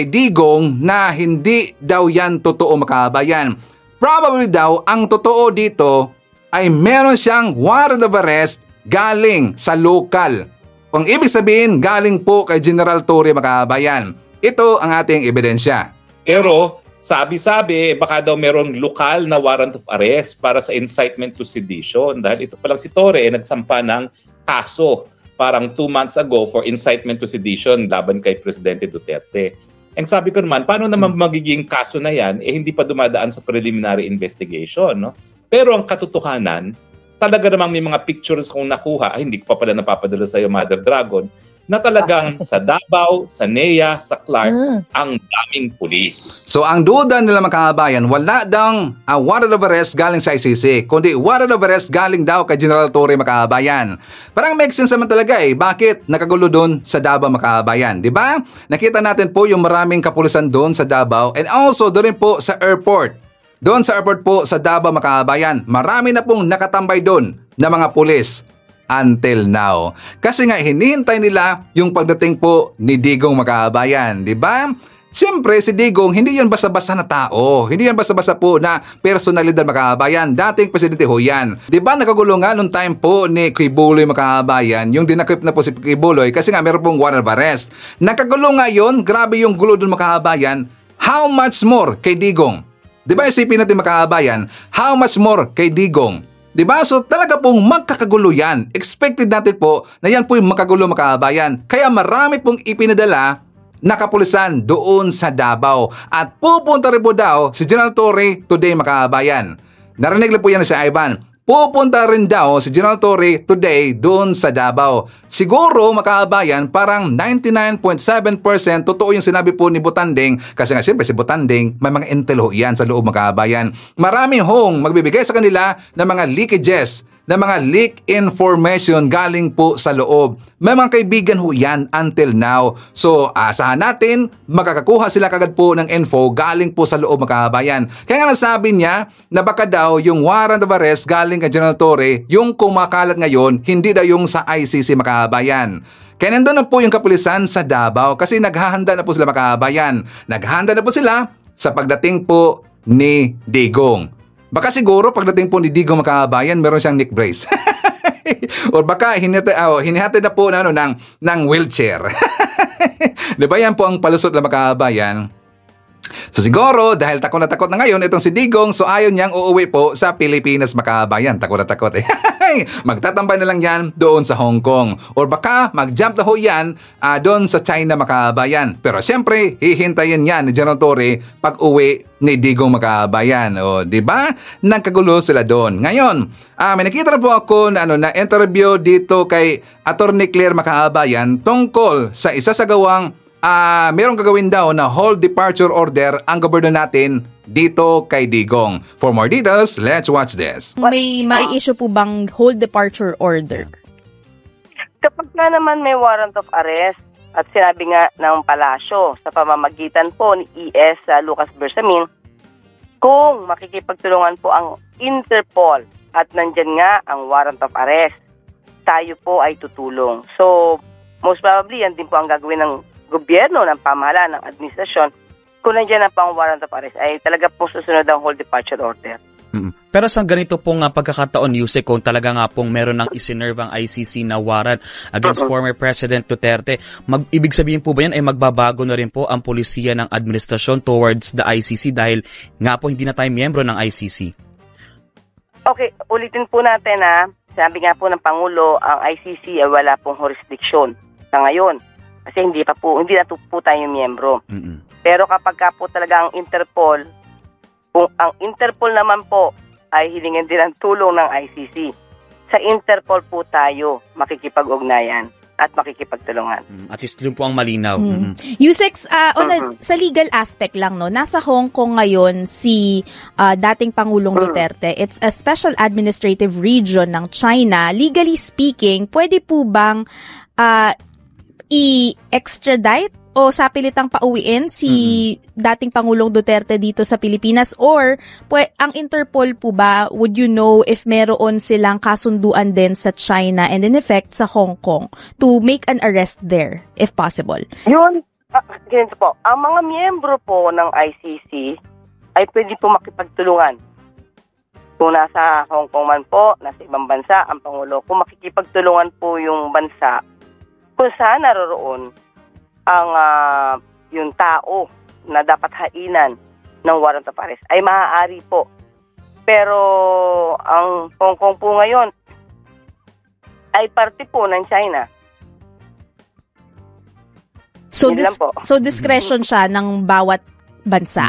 Digong na hindi daw yan totoo makabayan. Probably daw ang totoo dito ay meron siyang warrant of arrest galing sa lokal. Kung ibig sabihin galing po kay General Torre makabayan. Ito ang ating ebidensya. Pero sabi-sabi, baka daw merong lokal na warrant of arrest para sa incitement to sedition. Dahil ito palang si Torre nagsampa ng kaso parang 2 months ago for incitement to sedition laban kay Presidente Duterte. Ang sabi ko naman, paano naman magiging kaso na yan, hindi pa dumadaan sa preliminary investigation, no? Pero ang katotohanan, talaga namang may mga pictures kong nakuha, hindi ko pa pala napapadala sa iyo, Mother Dragon, na talagang sa Davao, sa NEA, sa Clark, ang daming pulis. So ang duda nila makabayan, wala daw warrant of arrest galing sa ICC, kundi warrant of arrest galing daw kay General Torre makabayan. Parang make sense naman talaga bakit nakagulo doon sa Davao makabayan, di ba? Nakita natin po yung maraming kapulisan doon sa Davao and also doon rin po sa airport. Doon sa airport po sa Davao makabayan, marami na pong nakatambay doon na mga pulis. Until now. Kasi nga hinihintay nila yung pagdating po ni Digong makabayan, di ba? Siyempre si Digong hindi yan basta-basta na tao, hindi yan basta-basta po na personalidad makabayan. Dating presidente ho yan. Di ba nakagulo nga nung time po ni Kibuloy makabayan, yung dinakip na po si Kibuloy kasi nga meron pong warrant of arrest. Nakagulo nga yun, grabe yung gulo doon makabayan. How much more kay Digong? Di ba isipin natin makabayan, how much more kay Digong? Diba? So talaga pong magkakagulo yan. Expected natin po na yan po yung makagulo makabayan. Kaya marami pong ipinadala na kapulisan doon sa Davao. At pupunta rin po daw si General Torre today makabayan. Narinig lang po yan si Ivan. Pupunta rin daw si General Torre today doon sa Davao. Siguro makabayan parang 99.7% totoo yung sinabi po ni Butanding kasi nga siyempre si Butanding may mga intel ho yan sa loob makabayan. Marami hong magbibigay sa kanila ng mga leakages, ng mga leak information galing po sa loob. May mga kaibigan ho yan until now. So asahan natin makakakuha sila kagad po ng info galing po sa loob makabayan. Kaya nga nasabi niya na baka daw yung warrant of arrest galing kay General Torre, yung kumakalat ngayon, hindi daw yung sa ICC makabayan. Kaya nandun na po yung kapulisan sa Davao kasi naghahanda na po sila makabayan. Naghahanda na po sila sa pagdating po ni Digong. Baka siguro pagdating po ni Digong makabayan, meron siyang neck brace. O baka hinihatid na po ng wheelchair. Diba yan po ang palusot na makabayan? So siguro, dahil takot na ngayon itong si Digong, so ayaw niyang uuwi po sa Pilipinas, mga kabayan. Takot na takot eh. Magtatambay na lang yan doon sa Hong Kong. Or baka mag-jump na ho yan doon sa China, mga kabayan. Pero siyempre, hihintayin yan ni General Torre pag uwi ni Digong, mga kabayan. O, di ba? Nagkagulo sila doon. Ngayon, may nakita na po ako na interview dito kay Attorney Claire, mga kabayan, tungkol sa isa sa gawang merong gagawin daw na hold departure order ang gobyerno natin dito kay Digong. For more details, let's watch this. May mai-issue po bang hold departure order? Kapag nga naman may warrant of arrest at sinabi nga ng palasyo sa pamamagitan po ni ES Lucas Bersamin, kung makikipagtulungan po ang Interpol at nandyan nga ang warrant of arrest, tayo po ay tutulong. So, most probably, yan din po ang gagawin ng gobyerno, ng pamahalaan, ng administrasyon. Kung nandiyan na pang warrant of arrest, ay talaga po susunod ang hold departure order. Pero sa ganito pong pagkakataon, Yusek, kung talaga nga pong meron ng isinerve ang ICC na warrant against former President Duterte, ibig sabihin po ba yan ay magbabago na rin po ang polisiya ng administrasyon towards the ICC dahil nga po hindi na tayo miyembro ng ICC? Okay, ulitin po natin sabi nga po ng Pangulo, ang ICC ay wala pong jurisdiction sa ngayon. Kasi hindi na po tayo miyembro. Pero kapag ka po talaga ang Interpol, kung ang Interpol naman po ay hilingin din ang tulong ng ICC, sa Interpol po tayo makikipag-ugnayan at makikipagtulungan. At least yun po ang malinaw. Yusek, sa legal aspect lang, no, nasa Hong Kong ngayon si dating Pangulong Duterte. It's a special administrative region ng China. Legally speaking, pwede po bang i-extradite o sa pilitang pauwiin si dating Pangulong Duterte dito sa Pilipinas? Or ang Interpol po ba, would you know if meron silang kasunduan din sa China and in effect sa Hong Kong to make an arrest there if possible? Yun, ganito po. Ang mga miyembro po ng ICC ay pwede po makipagtulungan. Kung nasa Hong Kong man po, nasa ibang bansa, ang Pangulo, kung makikipagtulungan po yung bansa kung saan naroroon ang yung tao na dapat hainan ng warrant of arrest, ay maaari po. Pero ang Hong Kong po ngayon ay parte po ng China. So discretion siya ng bawat bansa.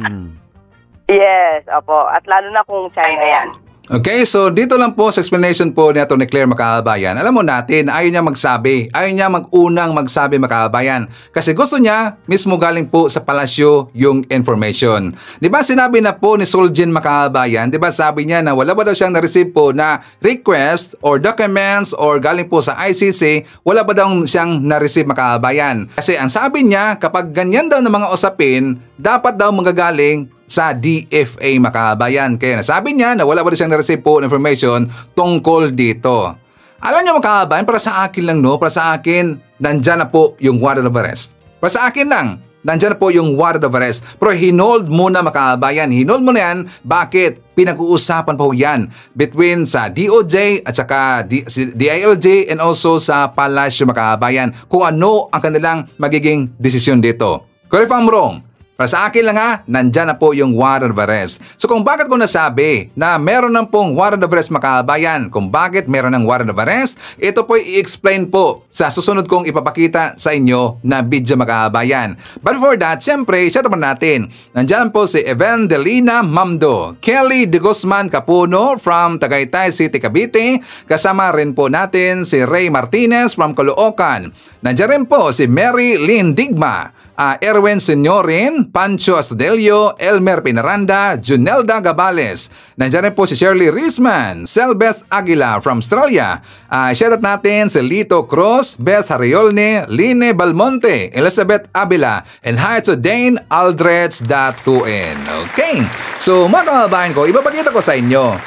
Yes, opo. At lalo na kung China yan. Okay, so dito lang po sa explanation po ni Atty. Claire, makabayan. Alam mo natin, ayaw niya magsabi. Ayaw niya mag-unang magsabi, makabayan. Kasi gusto niya, mismo galing po sa palasyo yung information. Di ba sinabi na po ni Suljin, makabayan, di ba sabi niya na wala ba daw siyang na-receive po na request or documents or galing po sa ICC, wala ba daw siyang na-receive, makabayan. Kasi ang sabi niya, kapag ganyan daw ng mga usapin, dapat daw magagaling sa DFA, makabayan. Kaya nasabi niya na wala ba siyang na-receive po information tungkol dito. Alam niyo, makabayan, para sa akin lang, no? Para sa akin, nandyan na po yung warrant of arrest. Para sa akin lang, nandyan na po yung warrant of arrest. Pero hinold muna, makabayan. Hinold muna yan. Bakit? Pinag-uusapan po yan between sa DOJ at saka DILG and also sa palasyo, makabayan, kung ano ang kanilang magiging desisyon dito. Correct if I'm wrong? Para sa akin lang nandyan na po yung warrant of arrest. So kung bakit ko nasabi na meron ng pong warrant of arrest, makabayan, kung bakit meron ng warrant of arrest, ito po i-explain po sa susunod kong ipapakita sa inyo na video, makabayan. But before that, siyempre, shout out natin. Nandyan po si Evangelina Mamdo, Kelly De Guzman Capuno from Tagaytay City, Cavite. Kasama rin po natin si Ray Martinez from Caloocan. Nandyan rin po si Mary Lynn Digma, Erwin Senyorin, Pancho Astudelio, Elmer Pinaranda, Junelda Gabales. Nandiyan rin po si Shirley Risman, Selbeth Aguila from Australia. Shoutout natin si Lito Cruz, Beth Hariolne, Line Balmonte, Elizabeth Abila, and hi to Dane Aldrich.2n. Okay, so mga kababayan ko, ipapakita ko sa inyo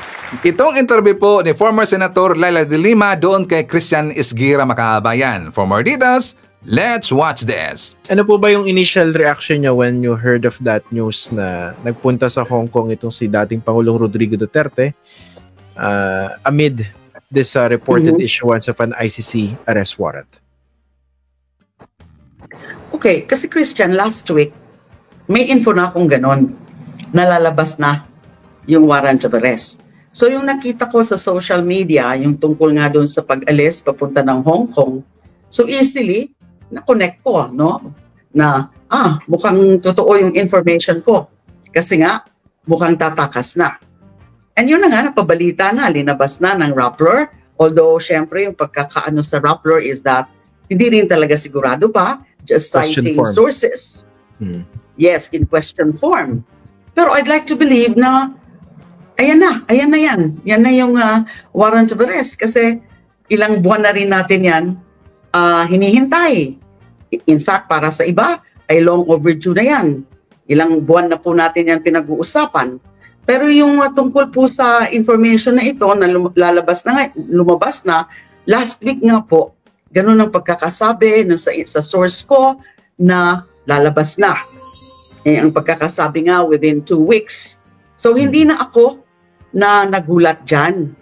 itong interview po ni former Senator Laila de Lima doon kay Christian Isgira, makabayan. For more details, let's watch this. Ano po ba yung initial reaction niya when you heard of that news na nagpunta sa Hong Kong itong si dating Pangulong Rodrigo Duterte amid this reported issuance of an ICC arrest warrant? Okay, kasi Christian, last week, may info na akong ganon, nalalabas na yung warrant of arrest. So yung nakita ko sa social media, yung tungkol nga doon sa pag-alis papunta ng Hong Kong, so easily, na-connect ko, no? Na, mukhang totoo yung information ko. Kasi nga, mukhang tatakas na. And yun na nga, napabalita na, linabas na ng Rappler. Although, syempre, yung pagkakaano sa Rappler is that hindi rin talaga sigurado pa, just citing sources. Yes, in question form. Pero I'd like to believe na ayan na yan. Yan na yung warrant of arrest kasi ilang buwan na rin natin yan hinihintay. In fact, para sa iba, ay long overdue na yan. Ilang buwan na po natin yan pinag-uusapan. Pero yung tungkol po sa information na ito na lumabas na, last week nga po, ganun ang pagkakasabi sa source ko na lalabas na. Ang pagkakasabi nga within 2 weeks. So hindi na ako na nagulat dyan.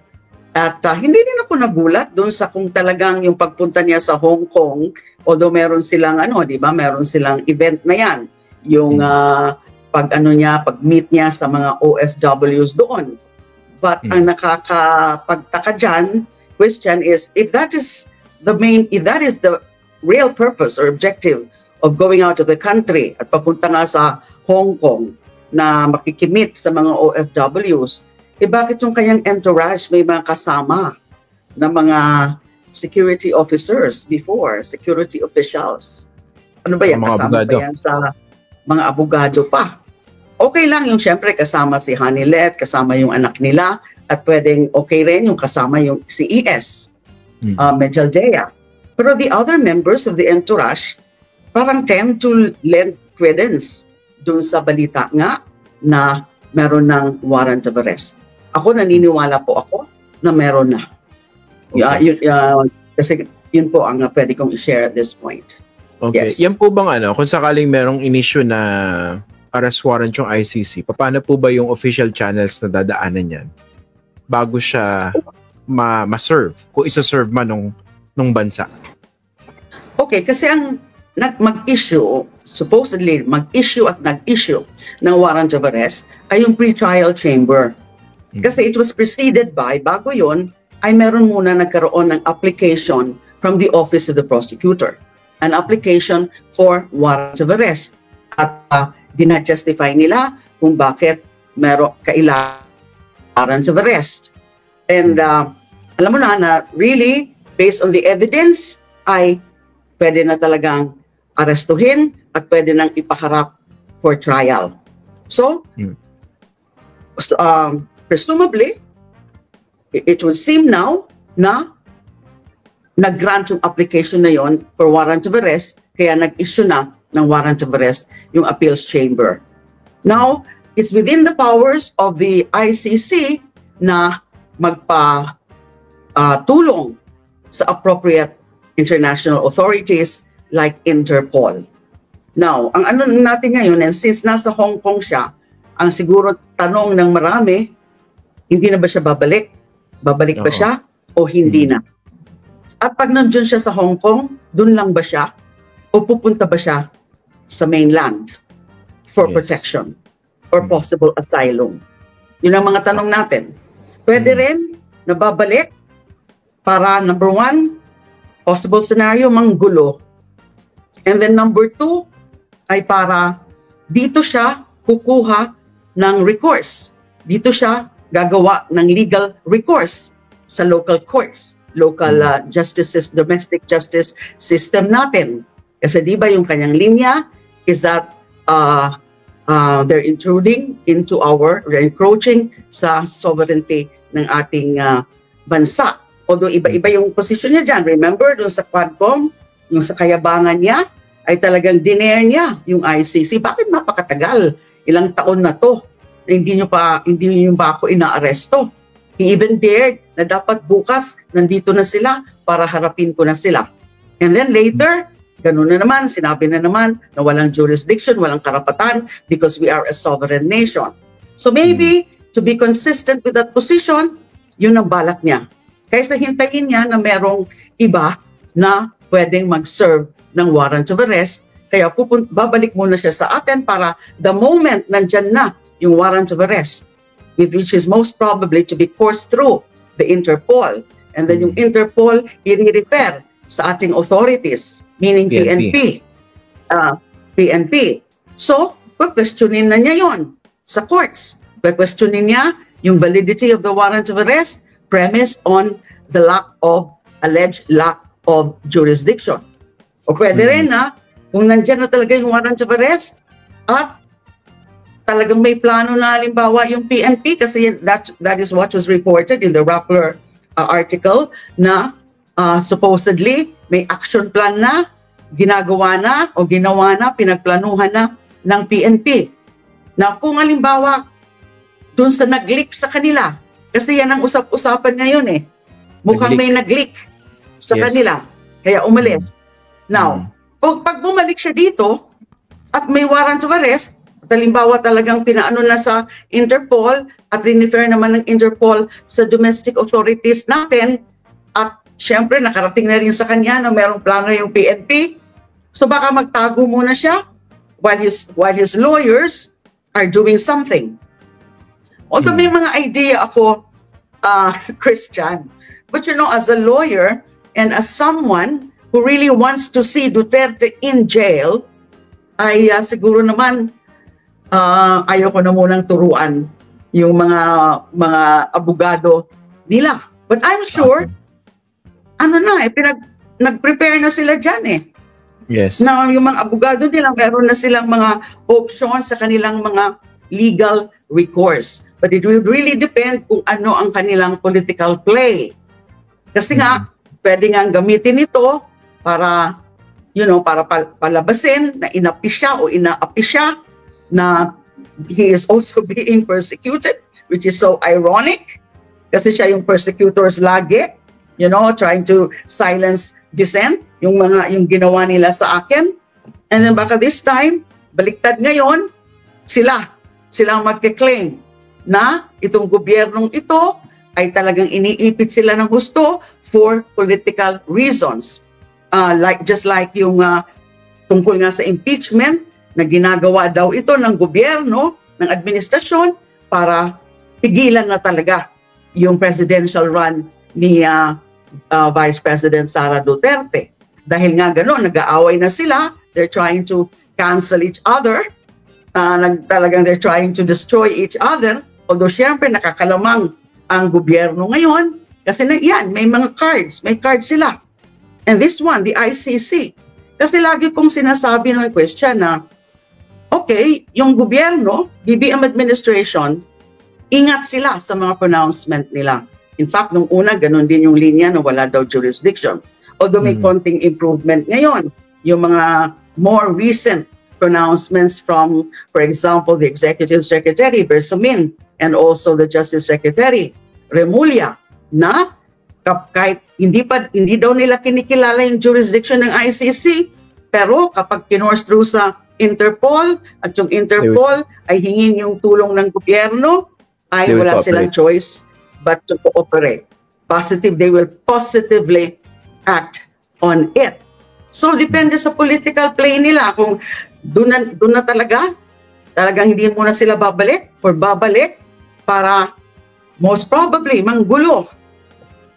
At hindi din ako nagulat doon sa kung talagang yung pagpunta niya sa Hong Kong, although meron silang meron silang event na yan. Yung pag-meet niya sa mga OFWs doon. But ang nakakapagtaka dyan, question is, if that is the real purpose or objective of going out of the country at papunta nga sa Hong Kong na makikimit sa mga OFWs, bakit yung kanyang entourage may mga kasama na mga security officers before, security officials? Ano ba yan? Kasama ba yan sa mga abogado pa? Okay lang yung syempre kasama si Hanilet, kasama yung anak nila, at pwedeng okay rin yung kasama yung si ES, Medjaldea. Pero the other members of the entourage parang tend to lend credence dun sa balita nga na meron ng warrant of arrest. Ako, naniniwala po ako na meron na. Okay. Kasi yun po ang pwede kong i-share at this point. Okay. Yes. Yan po bang kung sakaling merong in-issue na arrest warrant yung ICC, paano po ba yung official channels na dadaanan yan bago siya ma-serve? Kung isa-serve man nung bansa? Okay, kasi ang supposedly mag-issue at nag-issue ng warrant of arrest ay yung pre-trial chamber. Kasi it was preceded by, bago yun, ay meron muna nagkaroon ng application from the Office of the Prosecutor. An application for warrant of arrest. At dinajustify nila kung bakit meron kailangan warrant of arrest. And alam mo na really, based on the evidence, ay pwede na talagang arestuhin at pwede nang ipaharap for trial. So, presumably, it would seem now na nag-grant yung application na yon for warrant of arrest, kaya nag-issue na ng warrant of arrest yung appeals chamber. Now, it's within the powers of the ICC na magpa-tulong sa appropriate international authorities like Interpol. Now, ang ano natin ngayon, and since nasa Hong Kong siya, ang siguro tanong ng marami, hindi na ba siya babalik? Babalik ba siya o hindi na? At pag nandiyan siya sa Hong Kong, dun lang ba siya? O pupunta ba siya sa mainland for protection or possible asylum? Yun ang mga tanong natin. Pwede rin na babalik para, number 1, possible scenario, manggulo. And then number 2, ay para dito siya kukuha ng recourse. Dito siya gagawa ng legal recourse sa local courts, local justices, domestic justice system natin. Kasi di ba yung kanyang linya is that they're encroaching sa sovereignty ng ating bansa. Although iba-iba yung posisyon niya dyan. Remember, dun sa Quadcom, yung sa kayabangan niya, ay talagang dinare niya yung ICC. Bakit napakatagal? Ilang taon na to? Hindi niyo ba ako inaaresto? He even dared na dapat bukas nandito na sila para harapin ko na sila. And then later, ganun na naman, sinabi na naman na walang jurisdiction, walang karapatan because we are a sovereign nation. So maybe, to be consistent with that position, yun ang balak niya. Kaysa hintayin niya na merong iba na pwedeng mag-serve ng warrant of arrest Kaya babalik muna siya sa atin para the moment nandyan na yung warrant of arrest, which is most probably to be coursed through the Interpol. And then yung Interpol, i-refer sa ating authorities, meaning PNP. PNP. So, questionin na niya yon sa courts. Questionin niya yung validity of the warrant of arrest premised on the alleged lack of jurisdiction. O pwede rin na, kung nandyan na talaga yung warrant of arrest at talagang may plano na halimbawa yung PNP, kasi that is what was reported in the Rappler article, na supposedly may action plan na, ginagawa na o ginawa na, pinagplanuhan na ng PNP. Na kung halimbawa dun sa nag-leak sa kanila, kasi yan ang usap-usapan ngayon eh. Mukhang may nag-leak sa kanila, kaya umalis. Now, pag bumalik siya dito at may warrant of arrest, halimbawa talagang pinaano na sa Interpol at refer naman ng Interpol sa domestic authorities natin, at syempre nakarating na rin sa kanya na merong plano yung PNP, so baka magtago muna siya while his lawyers are doing something. Although may mga idea ako, Christian, but you know, as a lawyer and as someone who really wants to see Duterte in jail, ay siguro naman ayoko na munang turuan yung mga abogado nila. But I'm sure, nag-prepare na sila dyan eh. Yes. Na yung mga abogado nila, meron na silang mga options sa kanilang mga legal recourse. But it will really depend kung ano ang kanilang political play. Kasi nga, pwede nga gamitin ito para, para palabasin na inapi siya o inaapi siya na he is also being persecuted, which is so ironic. Kasi siya yung persecutors lagi, trying to silence dissent, yung ginawa nila sa akin. And then baka this time, baliktad ngayon, sila ang magke-claim na itong gobyernong ito ay talagang iniipit sila ng gusto for political reasons. Just like yung tungkol nga sa impeachment, na ginagawa daw ito ng gobyerno, ng administrasyon, para pigilan na talaga yung presidential run ni Vice President Sara Duterte. Dahil nga gano'n, nag-aaway na sila, they're trying to cancel each other, talagang they're trying to destroy each other, although syempre nakakalamang ang gobyerno ngayon, kasi may mga cards, may cards sila. And this one, the ICC, kasi lagi kong sinasabi ng question na, okay, yung gobyerno, BBM administration, ingat sila sa mga pronouncement nila. In fact, nung una, ganun din yung linya na wala daw jurisdiction. Although may konting improvement ngayon, yung mga more recent pronouncements from, for example, the Executive Secretary, Bersamin, and also the Justice Secretary, Remulla, na kahit hindi daw nila kinikilala yung jurisdiction ng ICC, pero kapag kinors through sa Interpol, at yung Interpol ay hingin yung tulong ng gobyerno, ay wala silang choice but to cooperate. They will positively act on it. So, depende sa political play nila. Kung doon na talagang hindi muna sila babalik para most probably manggulo.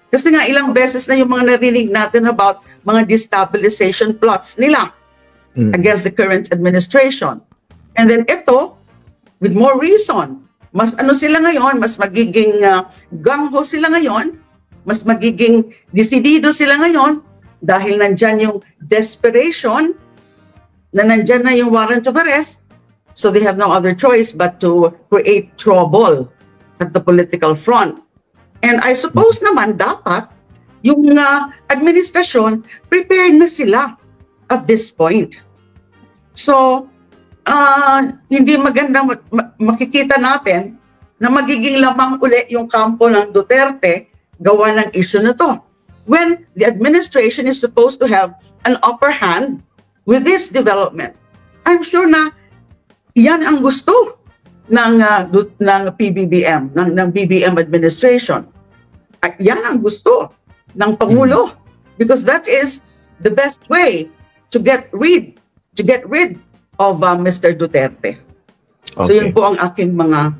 Kasi nga ilang beses na yung mga narinig natin about mga destabilization plots nila against the current administration. And then ito, with more reason, mas sila ngayon, mas magiging gangho sila ngayon, mas magiging desidido sila ngayon dahil nandyan yung desperation na nandyan na yung warrant of arrest, so they have no other choice but to create trouble at the political front. And I suppose naman dapat yung administrasyon prepared na sila at this point. So, hindi maganda makikita natin na magiging lamang uli yung kampo ng Duterte gawa ng issue na to. When the administration is supposed to have an upper hand with this development, I'm sure na yan ang gusto ng PBBM, ng BBM administration. At yan ang gusto ng Pangulo because that is the best way to get rid to get rid of Mr. Duterte. So Okay. yun po ang aking mga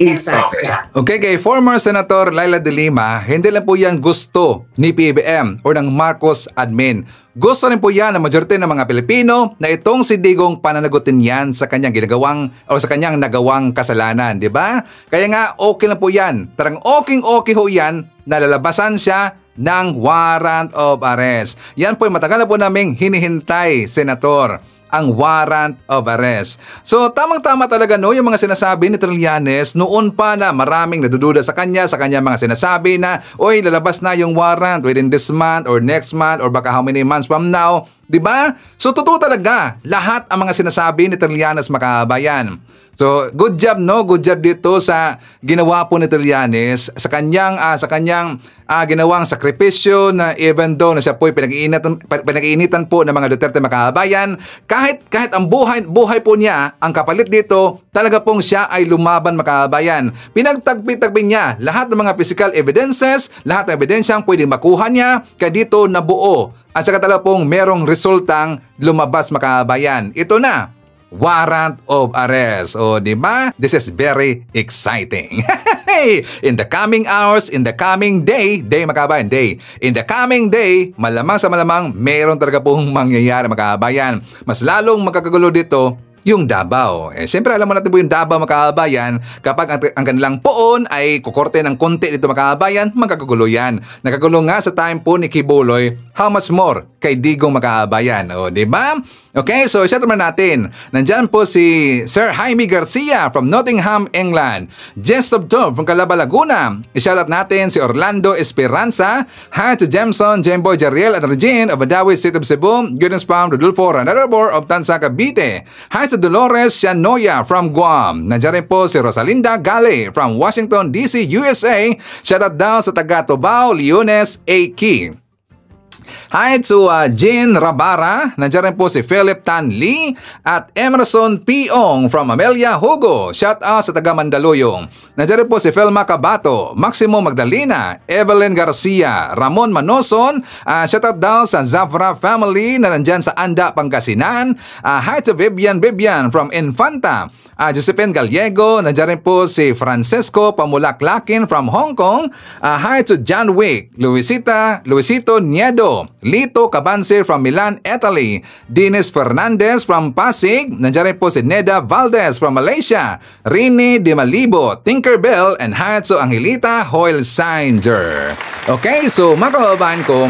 insights. Okay, kay former Senator Laila de Lima, hindi lang po yan gusto ni PBBM o ng Marcos admin. Gusto rin po yan ng majority ng mga Pilipino na itong si Digong pananagutin yan sa kanyang ginagawang o sa kanyang nagawang kasalanan, di ba? Kaya nga, okay lang po yan. Tarang okay ho yan na lalabasan siya ng warrant of arrest. Yan po yung matagal na po naming hinihintay, Senator, ang warrant of arrest. So tamang-tama talaga no yung mga sinasabi ni Trillanes noon pa na maraming nadududa sa kanya mga sinasabi na oy lalabas na yung warrant within this month or next month or baka how many months from now, 'di ba? So totoo talaga lahat ang mga sinasabi ni Trillanes, makabayan. So good job no, good job dito sa ginawa po ni Trillanes sa kanyang ginawang sakripisyo na even though na siya po'y pinag-iinitan po ng mga Duterte, makabayan, kahit ang buhay po niya, ang kapalit dito, talaga pong siya ay lumaban, makabayan. Pinagtagpi-tagpi niya lahat ng mga physical evidences, lahat ng ebidensyang pwedeng makuha niya, kaya dito nabuo. At saka talaga pong merong resultang lumabas, makabayan. Ito na, warrant of arrest. O, di ba? This is very exciting. In the coming hours, in the coming day, in the coming day, malamang sa malamang, meron talaga pong mangyayari, makabayan. Mas lalong magkakagulo dito yung Davao. Siyempre alam mo natin po yung Davao, makabayan, kapag ang kanilang poon ay kukorte ng konti dito, makabayan, magkakagulo yan. Nakagulo nga sa time po ni Kibuloy, how much more kay Digong, makabayan. O, di ba? Okay, so shout out natin. Nandyan po si Sir Jaime Garcia from Nottingham, England. Jess Subtob from Calaba, Laguna. I-shout out natin si Orlando Esperanza. Hi to Jemson, Jemboy, Jariel at Regine of Badawi, State of Cebu. Goodness Palm, Rodolfo Ranarabor of Tansa, Cavite. Hi to Dolores Shanoya from Guam. Nandyan rin po si Rosalinda Gale from Washington, D.C., USA. Shout out daw sa taga Tobao, Leones, A.K. Hi to Jean Rabara. Nandiyan rin po si Philip Tan Lee at Emerson Piong from Amelia, Hugo. Shout out sa taga Mandaluyong. Nandiyan rin po si Felma Cabato, Maximo Magdalena, Evelyn Garcia, Ramon Manoson. Shout out daw sa Zafra family na nandyan sa Anda, Pangasinan. Hi to Vivian from Infanta. Josephine Gallego. Nandiyan rin po si Francesco Pamulaklakin from Hong Kong. Hi to John Wick, Luisito Niedo, Lito Cabanse from Milan, Italy. Dines Fernandez from Pasig. Nandiyan rin po si Neda Valdez from Malaysia. Rini de Malibo, Tinkerbell, and Hatso Angelita Hoyle Sanger. Okay, so mga kababayan ko,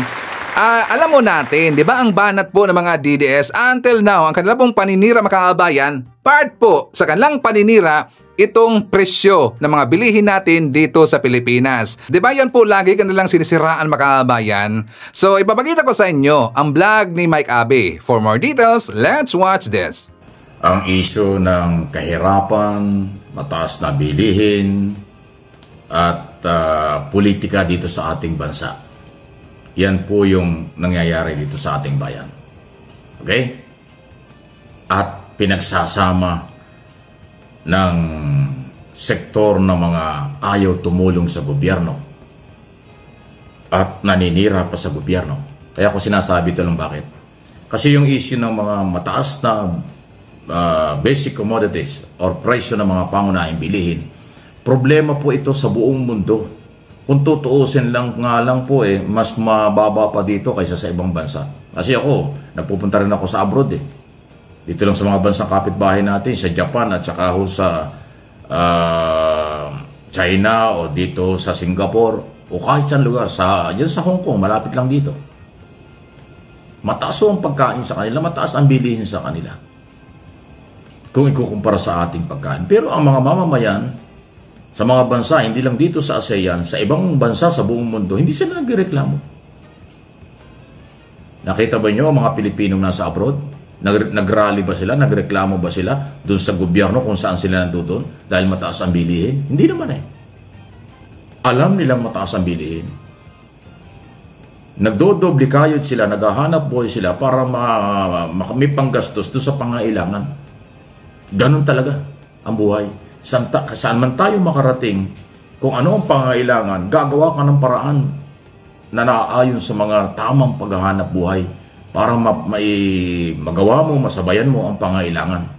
alam mo natin, di ba ang banat po ng mga DDS until now, ang kanila pong paninira, makabayan, part po sa kanilang paninira itong presyo ng mga bilihin natin dito sa Pilipinas. Di ba yan po lagi kanilang sinisiraan, makabayan? So ipapakita ko sa inyo ang vlog ni Mike Abe. For more details, let's watch this. Ang issue ng kahirapan, mataas na bilihin, at politika dito sa ating bansa. Yan po yung nangyayari dito sa ating bayan. Okay? At pinagsasama ng sektor ng mga ayaw tumulong sa gobyerno at naninira pa sa gobyerno. Kaya ako sinasabi ito lang bakit. Kasi yung issue ng mga mataas na basic commodities or presyo ng mga pangunahing bilihin, problema po ito sa buong mundo. Kung tutuusin lang po mas mababa pa dito kaysa sa ibang bansa. Kasi ako, napupunta rin ako sa abroad Dito lang sa mga bansang kapitbahay natin, sa Japan at saka sa China o dito sa Singapore o kahit saan lugar, yan sa Hong Kong, malapit lang dito. Mataas ang pagkain sa kanila, mataas ang bilihin sa kanila. Kung ikukumpara sa ating pagkain. Pero ang mga mamamayan sa mga bansa, hindi lang dito sa ASEAN, sa ibang bansa sa buong mundo, hindi sila nagreklamo. Nakita ba nyo ang mga Pilipinong nasa abroad? Nagrally ba sila? Nagreklamo ba sila doon sa gobyerno kung saan sila nandoon dahil mataas ang bilihin? Hindi naman Alam nilang mataas ang bilihin. Nagdodoble kayod sila, naghahanap buhay sila para may panggastos doon sa pangailangan. Ganon talaga ang buhay. Saan man tayo makarating, kung ano ang pangailangan, gagawa ka ng paraan na naaayon sa mga tamang paghahanap buhay para magawa mo, masabayan mo ang pangailangan.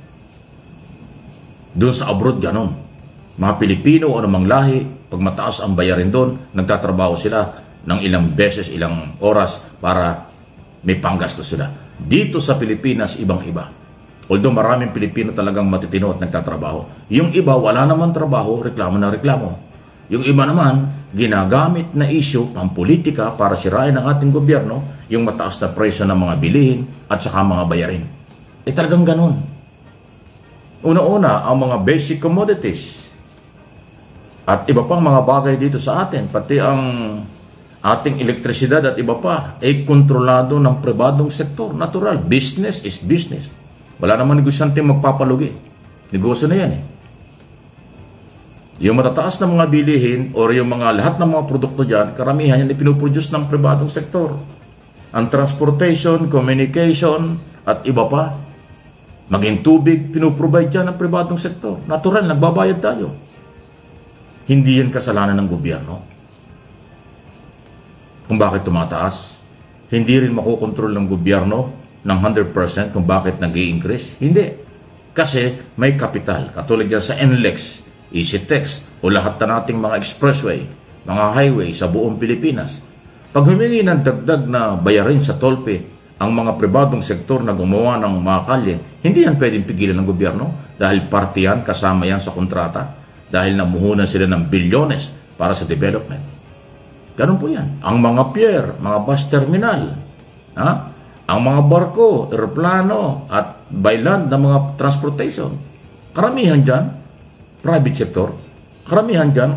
Doon sa abroad, ganon. Mga Pilipino o namang lahi, pag mataas ang bayarin doon, nagtatrabaho sila ng ilang beses, ilang oras para may panggastos sila. Dito sa Pilipinas, ibang-iba. Although maraming Pilipino talagang matitino at nagtatrabaho. Yung iba, wala naman trabaho, reklamo na reklamo. Yung iba naman, ginagamit na issue, pampolitika para sirain ang ating gobyerno, yung mataas na presyo ng mga bilihin at saka mga bayarin. Talagang ganun. Una-una, ang mga basic commodities at iba pang mga bagay dito sa atin, pati ang ating elektrisidad at iba pa, ay kontrolado ng pribadong sektor. Natural, business is business. Wala naman negosyante magpapalugi. Negosyo na yan eh. Yung matataas na mga bilihin o yung mga lahat ng mga produkto dyan, karamihan yan ay pinuproduce ng pribadong sektor. Ang transportation, communication, at iba pa, maging tubig, pinuprovide dyan ng pribadong sektor. Natural, nagbabayad tayo. Hindi yan kasalanan ng gobyerno. Kung bakit tumataas, hindi rin makokontrol ng gobyerno ng 100% kung bakit nag-i-increase. Hindi. Kasi may kapital. Katulad yan sa NLEX, EasyTex, o lahat na nating mga expressway, mga highway sa buong Pilipinas. Pag humingi ng dagdag na bayarin sa tolpe ang mga pribadong sektor na gumawa ng mga kalye, hindi yan pwedeng pigilan ng gobyerno dahil parte yan, kasama yan sa kontrata, dahil namuhunan sila ng bilyones para sa development. Ganun po yan. Ang mga pier, mga bus terminal, ang mga barko, aeroplano, at by land na mga transportation, karamihan dyan, private sector, karamihan dyan,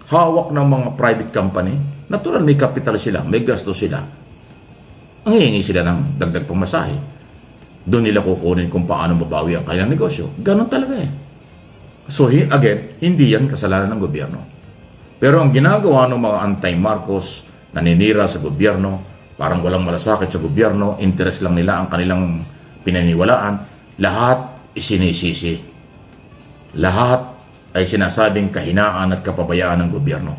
hawak ng mga private company. Natural, may capital sila, may gasto sila. Ang hihingi sila ng dagdag pamasahe. Doon nila kukunin kung paano mabawi ang kanilang negosyo. Ganon talaga eh. So again, hindi yan kasalanan ng gobyerno. Pero ang ginagawa ng mga anti-Marcos, naninira sa gobyerno, parang walang malasakit sa gobyerno, interest lang nila ang kanilang pinaniwalaan, lahat isinisisi. Lahat ay sinasabing kahinaan at kapabayaan ng gobyerno.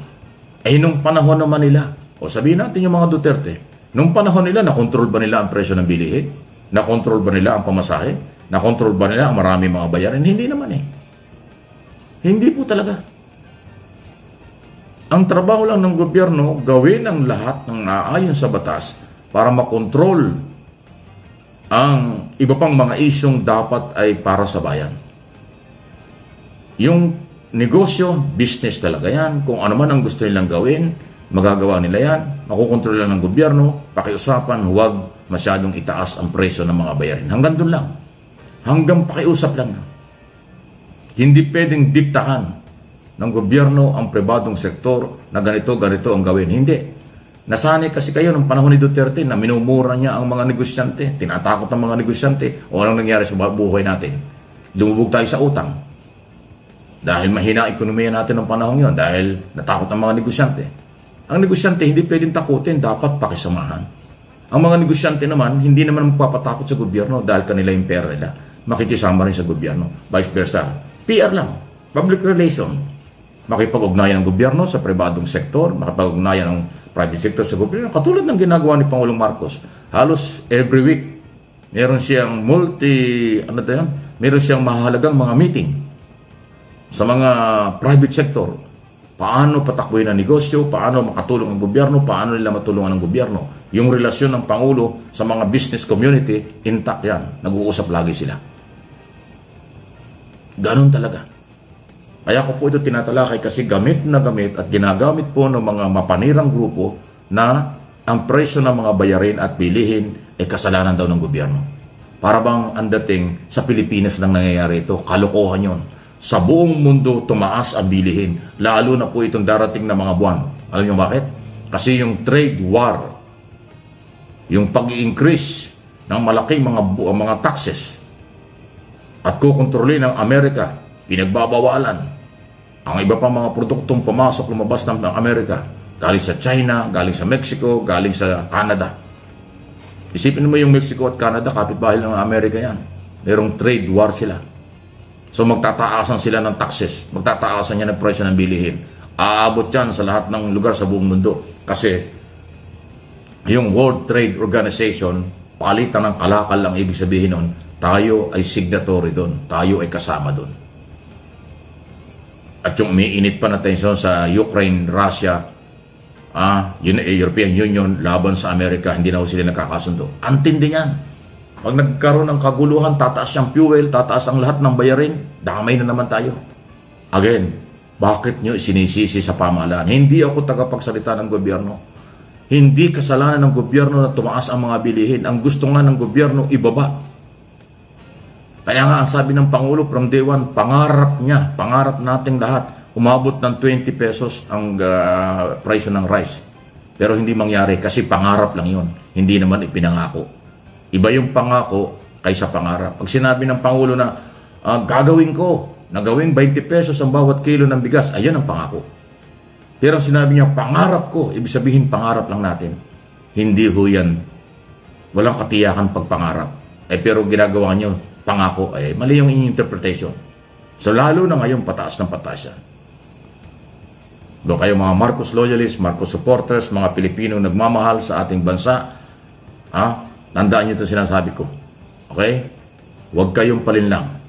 Nung panahon naman nila, o sabihin natin yung mga Duterte, nung panahon nila, nakontrol ba nila ang presyo ng bilihin? Nakontrol ba nila ang pamasahe? Nakontrol ba nila ang marami mga bayarin? Hindi naman eh. Hindi po talaga. Ang trabaho lang ng gobyerno, gawin ang lahat ng naayon sa batas para makontrol ang iba pang mga isyong dapat ay para sa bayan. Yung negosyo, business talaga yan. Kung ano man ang gusto nilang gawin, magagawa nila yan. Makukontrol lang ng gobyerno, pakiusapan, huwag masyadong itaas ang presyo ng mga bayarin. Hanggang doon lang. Hanggang pakiusap lang. Hindi pwedeng diktahan ng gobyerno ang pribadong sektor na ganito ang gawin. Hindi. Nasanay kasi kayo ng panahon ni Duterte na minumura niya ang mga negosyante, tinatakot ang mga negosyante. O anong nangyari sa buhay natin? Lumubog tayo sa utang. Dahil mahina ang ekonomiya natin ng panahon yon, dahil natakot ang mga negosyante. Ang negosyante hindi pwedeng takutin, dapat pakisamahan. Ang mga negosyante naman, hindi naman magpapatakot sa gobyerno dahil kanila yung pera nila. Makikisama rin sa gobyerno. Vice versa. PR lang. Public relation. Makipag-ugnayan ng gobyerno sa pribadong sektor, makipag-ugnayan ng private sector sa gobyerno. Katulad ng ginagawa ni Pangulong Marcos. Halos every week, meron siyang meron siyang mahalagang mga meeting sa mga private sector. Paano patakbuhin ang negosyo, paano makatulong ang gobyerno, paano nila matulungan ang gobyerno. Yung relasyon ng Pangulo sa mga business community, intact yan. Nag-uusap lagi sila. Ganon talaga. Kaya ko po ito tinatalakay kasi gamit na gamit at ginagamit po ng mga mapanirang grupo na ang presyo ng mga bayarin at bilihin ay kasalanan daw ng gobyerno. Para bang ang dating sa Pilipinas lang nangyayari ito, kalokohan yon. Sa buong mundo tumaas ang bilihin, lalo na po itong darating na mga buwan. Alam niyo bakit? Kasi yung trade war, yung pag-i-increase ng malaking mga taxes at kukontrolin ng Amerika, pinagbabawalan ang iba pang mga produktong pumasok, lumabas ng Amerika, galing sa China, galing sa Mexico, galing sa Canada. Isipin mo yung Mexico at Canada, kapitbahay ng Amerika yan. Merong trade war sila. So magtataasan sila ng taxes, magtataasan niya ng presyo ng bilihin. Aabot yan sa lahat ng lugar sa buong mundo. Kasi yung World Trade Organization, Palitan ng kalakal ang ibig sabihin nun, tayo ay signatory doon, tayo ay kasama doon. At yung umiinit pa na tensyon sa Ukraine, Russia, European Union laban sa Amerika, hindi na sila nakakasundo. Antindi yan. Pag nagkaroon ng kaguluhan, tataas yung fuel, tataas ang lahat ng bayarin, damay na naman tayo. Again, bakit nyo sinisisi sa pamahalaan? Hindi ako tagapagsalita ng gobyerno. Hindi kasalanan ng gobyerno na tumaas ang mga bilihin. Ang gusto nga ng gobyerno, ibaba. Kaya nga ang sabi ng Pangulo from day one, pangarap niya, pangarap nating lahat, umabot ng 20 pesos ang presyo ng rice. Pero hindi mangyari kasi pangarap lang yun. Hindi naman ipinangako. Iba yung pangako kaysa pangarap. Pag sinabi ng Pangulo na gagawin ko, nagawing 20 pesos ang bawat kilo ng bigas, ayun ang pangako. Pero sinabi niya, pangarap ko, ibig sabihin pangarap lang natin. Hindi ho yan, walang katiyakan pag pangarap. Pero ginagawa niyo, pangako, mali yung inyong interpretation. So lalo na ngayon, pataas ng pataas yan. Doon kayo mga Marcos loyalists, Marcos supporters, mga Pilipinong nagmamahal sa ating bansa, tandaan niyo ito sinasabi ko. Okay? Huwag kayong palinlang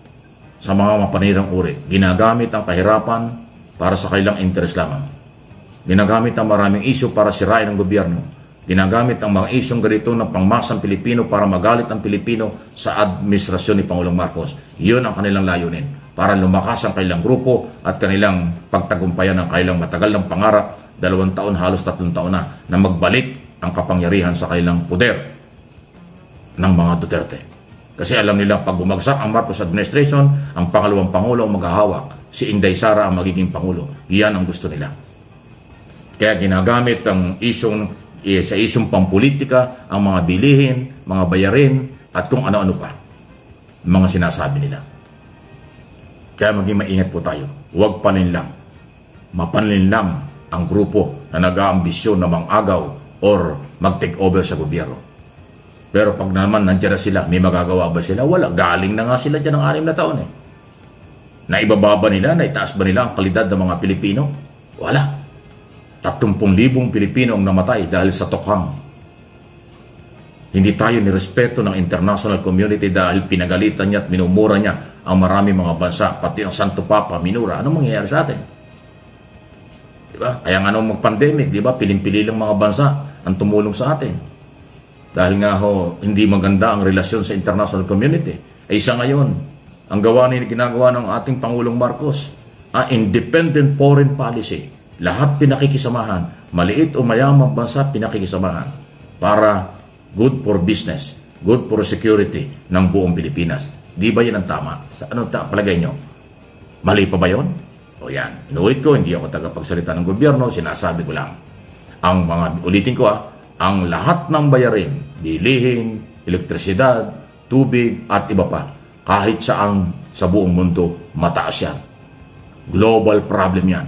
sa mga mapanirang uri. Ginagamit ang kahirapan para sa kailang interes lamang. Ginagamit ang maraming isyu para sirain ang gobyerno. Ginagamit ang mga isyong ganito ng pangmasang Pilipino para magalit ang Pilipino sa administrasyon ni Pangulong Marcos. Iyon ang kanilang layunin. Para lumakas ang kailang grupo at kanilang pagtagumpayan ng kailang matagal ng pangarap, 2 taon, halos 3 taon na magbalik ang kapangyarihan sa kailang poder ng mga Duterte. Kasi alam nila pag bumagsak ang Marcos administration, ang pangalawang Pangulo ang maghahawak. Si Inday Sara ang magiging Pangulo. Iyan ang gusto nila. Kaya ginagamit ang sa isyong pampolitika ang mga bilihin, mga bayarin, at kung ano-ano pa. Mga sinasabi nila. Kaya maging maingat po tayo. Huwag paninlang. Mapaninlang ang grupo na nag-aambisyon na mang-agaw or mag-take over sa gobyerno. Pero pag naman nandiyan na sila, may magagawa ba sila? Wala. Galing na nga sila dyan ng 6 na taon eh. Naibaba nila, naitaas ba nila ang kalidad ng mga Pilipino? Wala. 30,000 Pilipino ang namatay dahil sa tokhang. Hindi tayo nirespeto ng international community dahil pinagalitan niya at minumura niya ang marami mga bansa, pati ang Santo Papa, minura. Anong mangyayari sa atin? Diba? Kaya nga nung mag-pandemic, diba? Piling-pili lang mga bansa ang tumulong sa atin. Dahil nga hindi maganda ang relasyon sa international community. Isa ngayon, ang ginagawa ng ating Pangulong Marcos, independent foreign policy. Lahat pinakikisamahan, maliit o mayamang bansa pinakikisamahan para good for business, good for security ng buong Pilipinas. Di ba yan ang tama? Sa anong palagay nyo? Mali pa ba yun? O yan, inulit ko, hindi ako tagapagsalita ng gobyerno, sinasabi ko lang. Ulitin ko ang lahat ng bayarin, bilihin, elektrisidad, tubig at iba pa, kahit saan sa buong mundo, mataas yan. Global problem yan.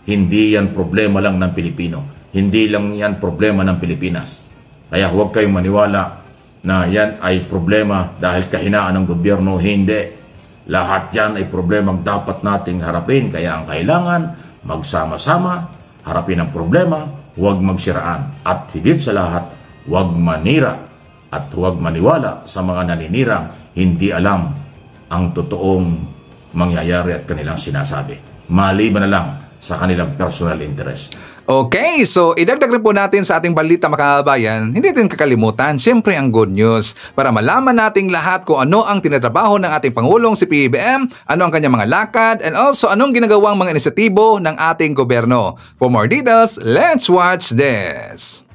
Hindi yan problema lang ng Pilipino. Hindi lang yan problema ng Pilipinas. Kaya huwag kayong maniwala na yan ay problema dahil kahinaan ng gobyerno. Hindi. Lahat yan ay problemang dapat nating harapin. Kaya ang kailangan, magsama-sama, harapin ang problema, huwag magsiraan. At higit sa lahat, huwag manira at huwag maniwala sa mga naninirang hindi alam ang totoong mangyayari at kanilang sinasabi. Maliban na lang sa kanilang personal interest. Okay, so idagdag rin po natin sa ating balita mga kabayan, hindi din kakalimutan, siyempre ang good news para malaman nating lahat kung ano ang tinatrabaho ng ating Pangulong si PBBM, ano ang kanyang mga lakad, and also anong ginagawang mga inisyatibo ng ating gobyerno. For more details, let's watch this.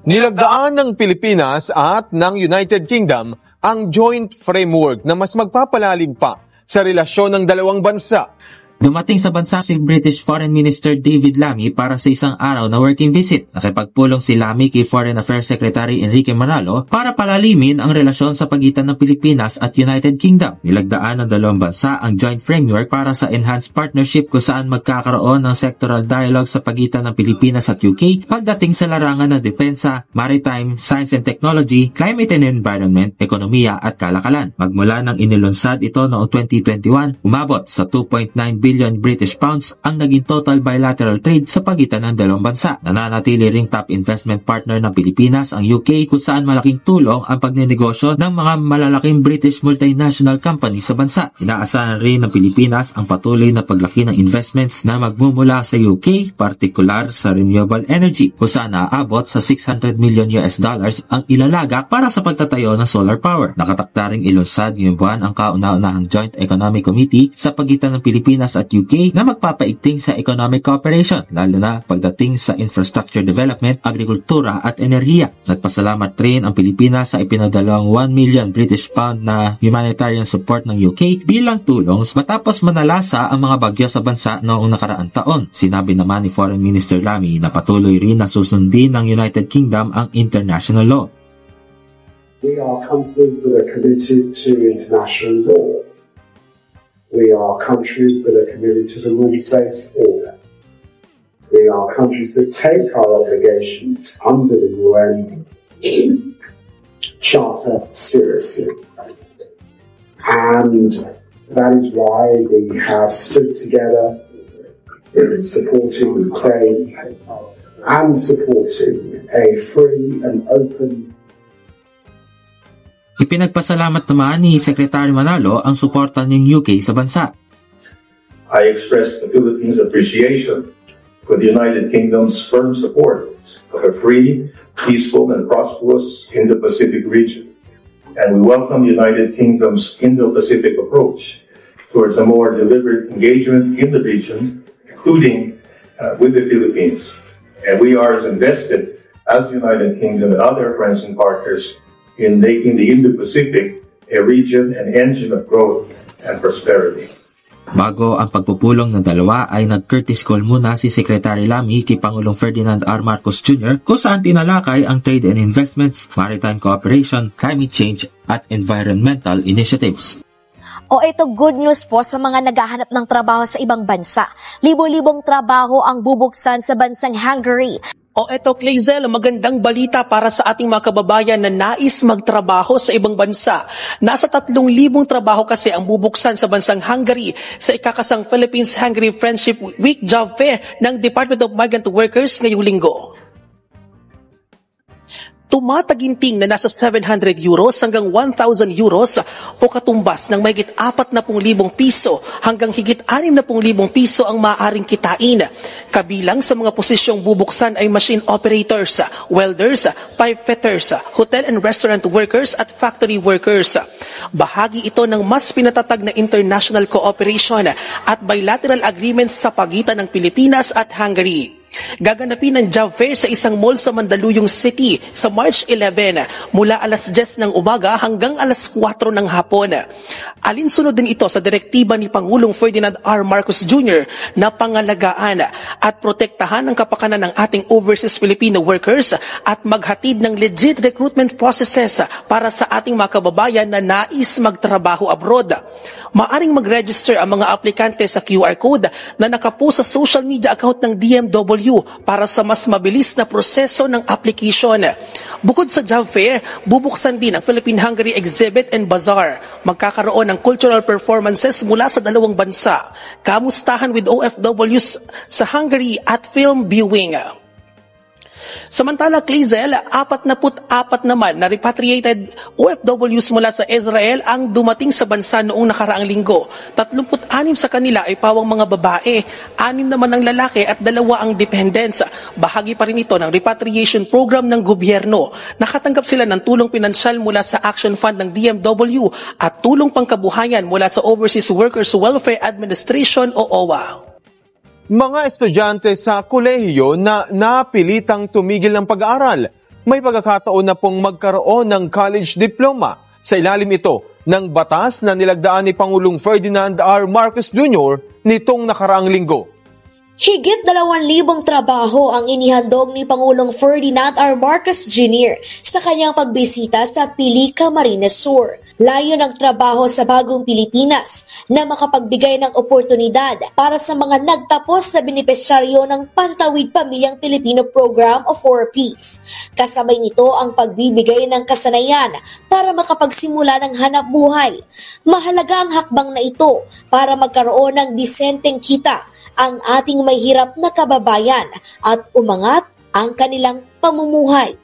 Nilagdaan ng Pilipinas at ng United Kingdom ang joint framework na mas magpapalalim pa sa relasyon ng dalawang bansa. Dumating sa bansa si British Foreign Minister David Lammy para sa isang araw na working visit. Nakipagpulong si Lammy kay Foreign Affairs Secretary Enrique Manalo para palalimin ang relasyon sa pagitan ng Pilipinas at United Kingdom. Nilagdaan ng dalawang bansa ang joint framework para sa enhanced partnership kung saan magkakaroon ng sectoral dialogue sa pagitan ng Pilipinas at UK pagdating sa larangan ng depensa, maritime, science and technology, climate and environment, ekonomiya at kalakalan. Magmula nang inilunsad ito noong 2021, umabot sa 2.9 billion billion British pounds ang naging total bilateral trade sa pagitan ng dalawang bansa. Nananatili ring top investment partner ng Pilipinas ang UK, kung saan malaking tulong ang pagnenegosyo ng mga malalaking British multinational companies sa bansa. Inaasahan rin ng Pilipinas ang patuloy na paglaki ng investments na magmumula sa UK, partikular sa renewable energy, kung saan naaabot sa $600 million ang ilalaga para sa pagtatayo ng solar power. Nakatakda ring ilunsad ngayong buwan ang kauna-unahang Joint Economic Committee sa pagitan ng Pilipinas at UK na magpapaigting sa economic cooperation, lalo na pagdating sa infrastructure development, agrikultura at enerhiya. Nagpasalamat rin ang Pilipinas sa ipinadalawang 1 million British pound na humanitarian support ng UK bilang tulong matapos manalasa ang mga bagyo sa bansa noong nakaraang taon. Sinabi naman ni Foreign Minister Lamy na patuloy rin na susundin ng United Kingdom ang international law. We are countries that are committed to international law. We are countries that are committed to the rules-based order. We are countries that take our obligations under the UN Charter seriously. And that is why we have stood together in supporting Ukraine and supporting a free and open. Ipinagpasalamat naman ni Secretary Manalo ang suporta ng UK sa bansa. I express the Philippines' appreciation for the United Kingdom's firm support of a free, peaceful, and prosperous Indo-Pacific region. And we welcome the United Kingdom's Indo-Pacific approach towards a more deliberate engagement in the region, including with the Philippines. And we are as invested as the United Kingdom and other friends and partners in making the Indo-Pacific a region and engine of growth and prosperity. Bago ang pagpupulong ng dalawa ay nag-courtesy call muna si Secretary Lamy kay Pangulong Ferdinand R. Marcos Jr. kung saan tinalakay ang trade and investments, maritime cooperation, climate change at environmental initiatives. O ito, good news po sa mga naghahanap ng trabaho sa ibang bansa. Libo-libong trabaho ang bubuksan sa bansang Hungary. O eto, Clazel, magandang balita para sa ating mga kababayan na nais magtrabaho sa ibang bansa. Nasa 3,000 trabaho kasi ang bubuksan sa bansang Hungary sa ikakasang Philippines-Hungary Friendship Week Job Fair ng Department of Migrant Workers ngayong linggo. Tumataginting na nasa 700 euros hanggang 1,000 euros o katumbas ng mahigit 40,000 piso hanggang higit 60,000 piso ang maaaring kitain. Kabilang sa mga posisyong bubuksan ay machine operators, welders, pipe fitters, hotel and restaurant workers at factory workers. Bahagi ito ng mas pinatatag na international cooperation at bilateral agreements sa pagitan ng Pilipinas at Hungary. Gaganapin ang job fair sa isang mall sa Mandaluyong City sa March 11 mula alas 10 ng umaga hanggang alas 4 ng hapon. Alinsunod din ito sa direktiba ni Pangulong Ferdinand R. Marcos Jr. na pangalagaan at protektahan ang kapakanan ng ating overseas Filipino workers at maghatid ng legit recruitment processes para sa ating mga kababayan na nais magtrabaho abroad. Maaring mag-register ang mga aplikante sa QR code na nakapost sa social media account ng DMW para sa mas mabilis na proseso ng application. Bukod sa job fair, bubuksan din ang Philippine-Hungary Exhibit and Bazaar. Magkakaroon ng cultural performances mula sa dalawang bansa. Kamustahan with OFWs sa Hungary at film viewing. Samantala, Clazel, 44 naman na repatriated OFWs mula sa Israel ang dumating sa bansa noong nakaraang linggo. 36 sa kanila ay pawang mga babae, 6 naman ang lalaki at 2 ang dependents. Bahagi pa rin ito ng repatriation program ng gobyerno. Nakatanggap sila ng tulong pinansyal mula sa Action Fund ng DMW at tulong pangkabuhayan mula sa Overseas Workers Welfare Administration o OWA. Mga estudyante sa kolehiyo na napilitang tumigil ng pag-aaral, may pagkakataon na pong magkaroon ng college diploma sa ilalim ito ng batas na nilagdaan ni Pangulong Ferdinand R. Marcos Jr. nitong nakaraang linggo. Higit 2,000 trabaho ang inihandog ni Pangulong Ferdinand R. Marcos Jr. sa kanyang pagbisita sa Pili, Camarines Sur. Layo ng trabaho sa bagong Pilipinas na makapagbigay ng oportunidad para sa mga nagtapos na benepisyaryo ng Pantawid Pamilyang Pilipino Program o 4Ps. Kasabay nito ang pagbibigay ng kasanayan para makapagsimula ng hanap buhay. Mahalaga ang hakbang na ito para magkaroon ng disenteng kita ang ating may hirap na kababayan at umangat ang kanilang pamumuhay.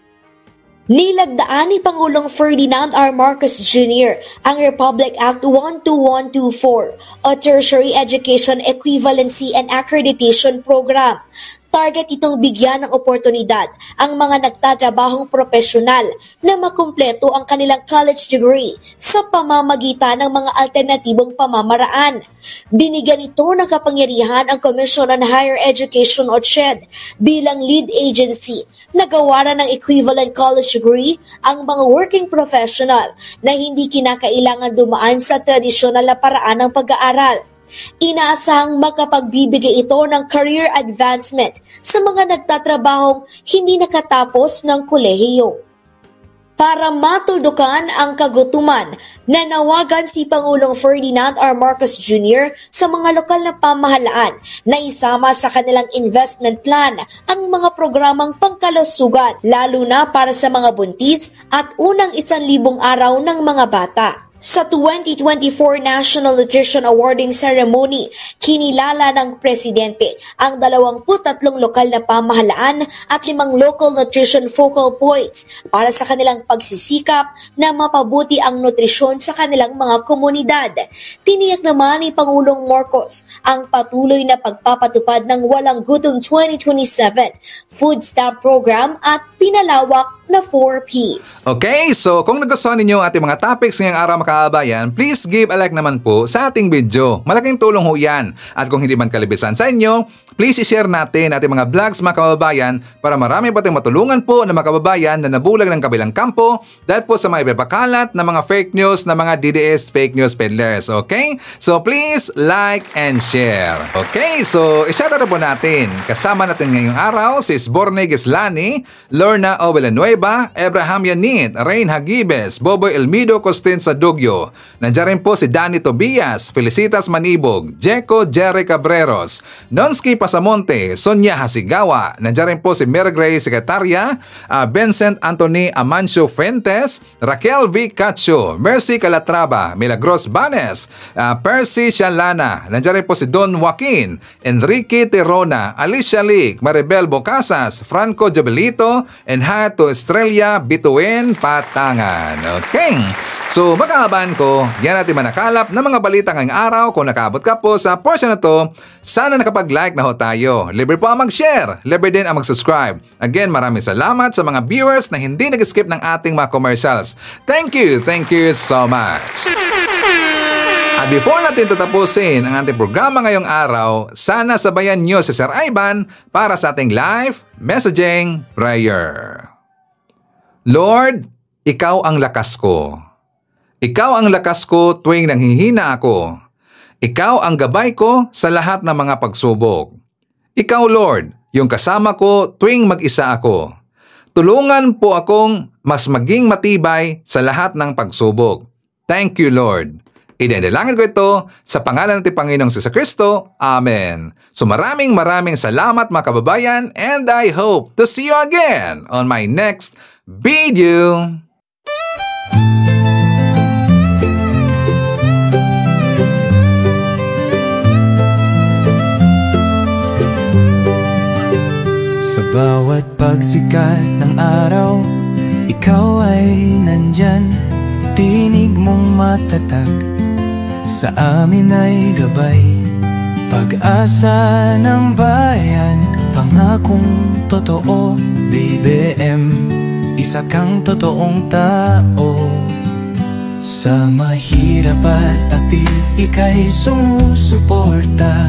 Nilagdaan ni Pangulong Ferdinand R. Marcos Jr. ang Republic Act 12124 o Tertiary Education Equivalency and Accreditation Program. Target itong bigyan ng oportunidad ang mga nagtatrabahong profesional na makumpleto ang kanilang college degree sa pamamagitan ng mga alternatibong pamamaraan. Binigyan ito ng kapangyarihan ang Commission on Higher Education o CHED bilang lead agency na gawaran ng equivalent college degree ang mga working professional na hindi kinakailangan dumaan sa tradisyonal na paraan ng pag-aaral. Inaasahang makapagbibigay ito ng career advancement sa mga nagtatrabahong hindi nakatapos ng kolehiyo. Para matuldukan ang kagutuman, nanawagan si Pangulong Ferdinand R. Marcos Jr. sa mga lokal na pamahalaan na isama sa kanilang investment plan ang mga programang pangkalusugan, lalo na para sa mga buntis at unang 1,000 araw ng mga bata. Sa 2024 National Nutrition Awarding Ceremony, kinilala ng Presidente ang 23 lokal na pamahalaan at 5 local nutrition focal points para sa kanilang pagsisikap na mapabuti ang nutrisyon sa kanilang mga komunidad. Tiniyak naman ni Pangulong Marcos ang patuloy na pagpapatupad ng Walang Gutom 2027 Food Stamp Program at pinalawak na 4Ps. Okay, so kung nagustuhan ninyo ating mga topics ngayong araw mga kababayan, please give a like naman po sa ating video. Malaking tulong ho yan. At kung hindi man kalibisan sa inyo, please i-share natin ating mga vlogs mga kababayan para marami pa tayong matulungan po ng mga kababayan na nabulag ng kabilang kampo dahil po sa mga ipapakalat na mga fake news na mga DDS fake news peddlers. Okay? So please like and share. Okay, so i-shoutout po natin. Kasama natin ngayong araw si Sborne Gislani, Lorna Ovillanueva, Abraham Yanit, Rain Hagibes, Boboy Elmido Costin Sadugyo. Nandiyan rin po si Danny Tobias, Felicitas Manibog, Jeco Jerry Cabreros, Nonsky Pasamonte, Sonia Hasigawa. Nandiyan rin po si Mary Grace Secretaria, Vincent Anthony Amancio Fuentes, Raquel V. Cacho, Mercy Calatrava, Milagros Banes, Percy Shalana. Nandiyan rin po si Don Joaquin, Enrique Terona, Alicia Lick, Maribel Bocasas, Franco Jobelito, and Hato Estrella Bituin Patangan. Okay. So magkahaban ko, yan natin manakalap ng mga balita ngayong araw. Kung nakaabot ka po sa portion na to, sana nakapag-like na ho tayo. Libre po ang mag-share, libre din ang mag-subscribe. Again, maraming salamat sa mga viewers na hindi nag-skip ng ating mga commercials. Thank you so much. At before natin tatapusin ang ating programa ngayong araw, sana sabayan nyo si Sir Ivan para sa ating live messaging prayer. Lord, Ikaw ang lakas ko. Ikaw ang lakas ko tuwing nanghihina ako. Ikaw ang gabay ko sa lahat ng mga pagsubok. Ikaw, Lord, yung kasama ko tuwing mag-isa ako. Tulungan po akong mas maging matibay sa lahat ng pagsubok. Thank you, Lord. Idinalangin ko ito sa pangalan ng Panginoong Jesucristo. Amen. So maraming salamat mga kababayan, and I hope to see you again on my next video. Sa bawat pagsikat ng araw, ikaw ay nandyan. Tinig mong matatag, sa amin ay gabay. Pag-asa ng bayan, pangakong totoo. BBM, isa kang totoong tao. Sa mahirap at api, ika'y sumusuporta.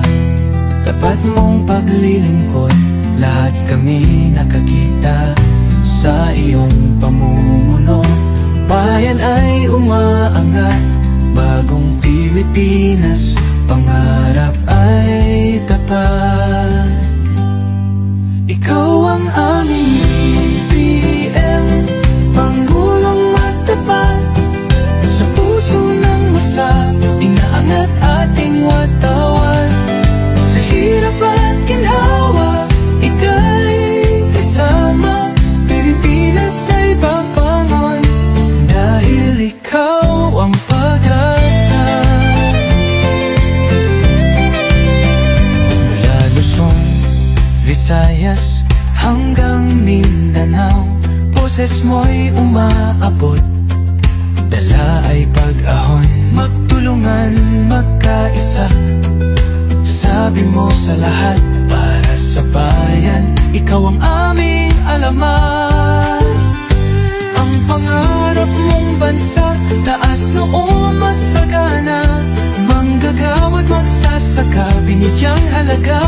Tapat mong paglilingkod, lahat kami nakakita. Sa iyong pamumuno, bayan ay umaangat. Bagong Pilipinas, pangarap ay tapat. Ikaw ang aming BBM, Pangulong matapat. Sa puso Visayas hanggang Mindanao, boses mo'y umaabot, dala ay pag-ahon. Magtulungan, magkaisa, sabi mo sa lahat, para sa bayan, ikaw ang aming alamat. Ang pangarap mong bansa, taas noo masagana, manggagawa't magsasaka, binigyang halaga.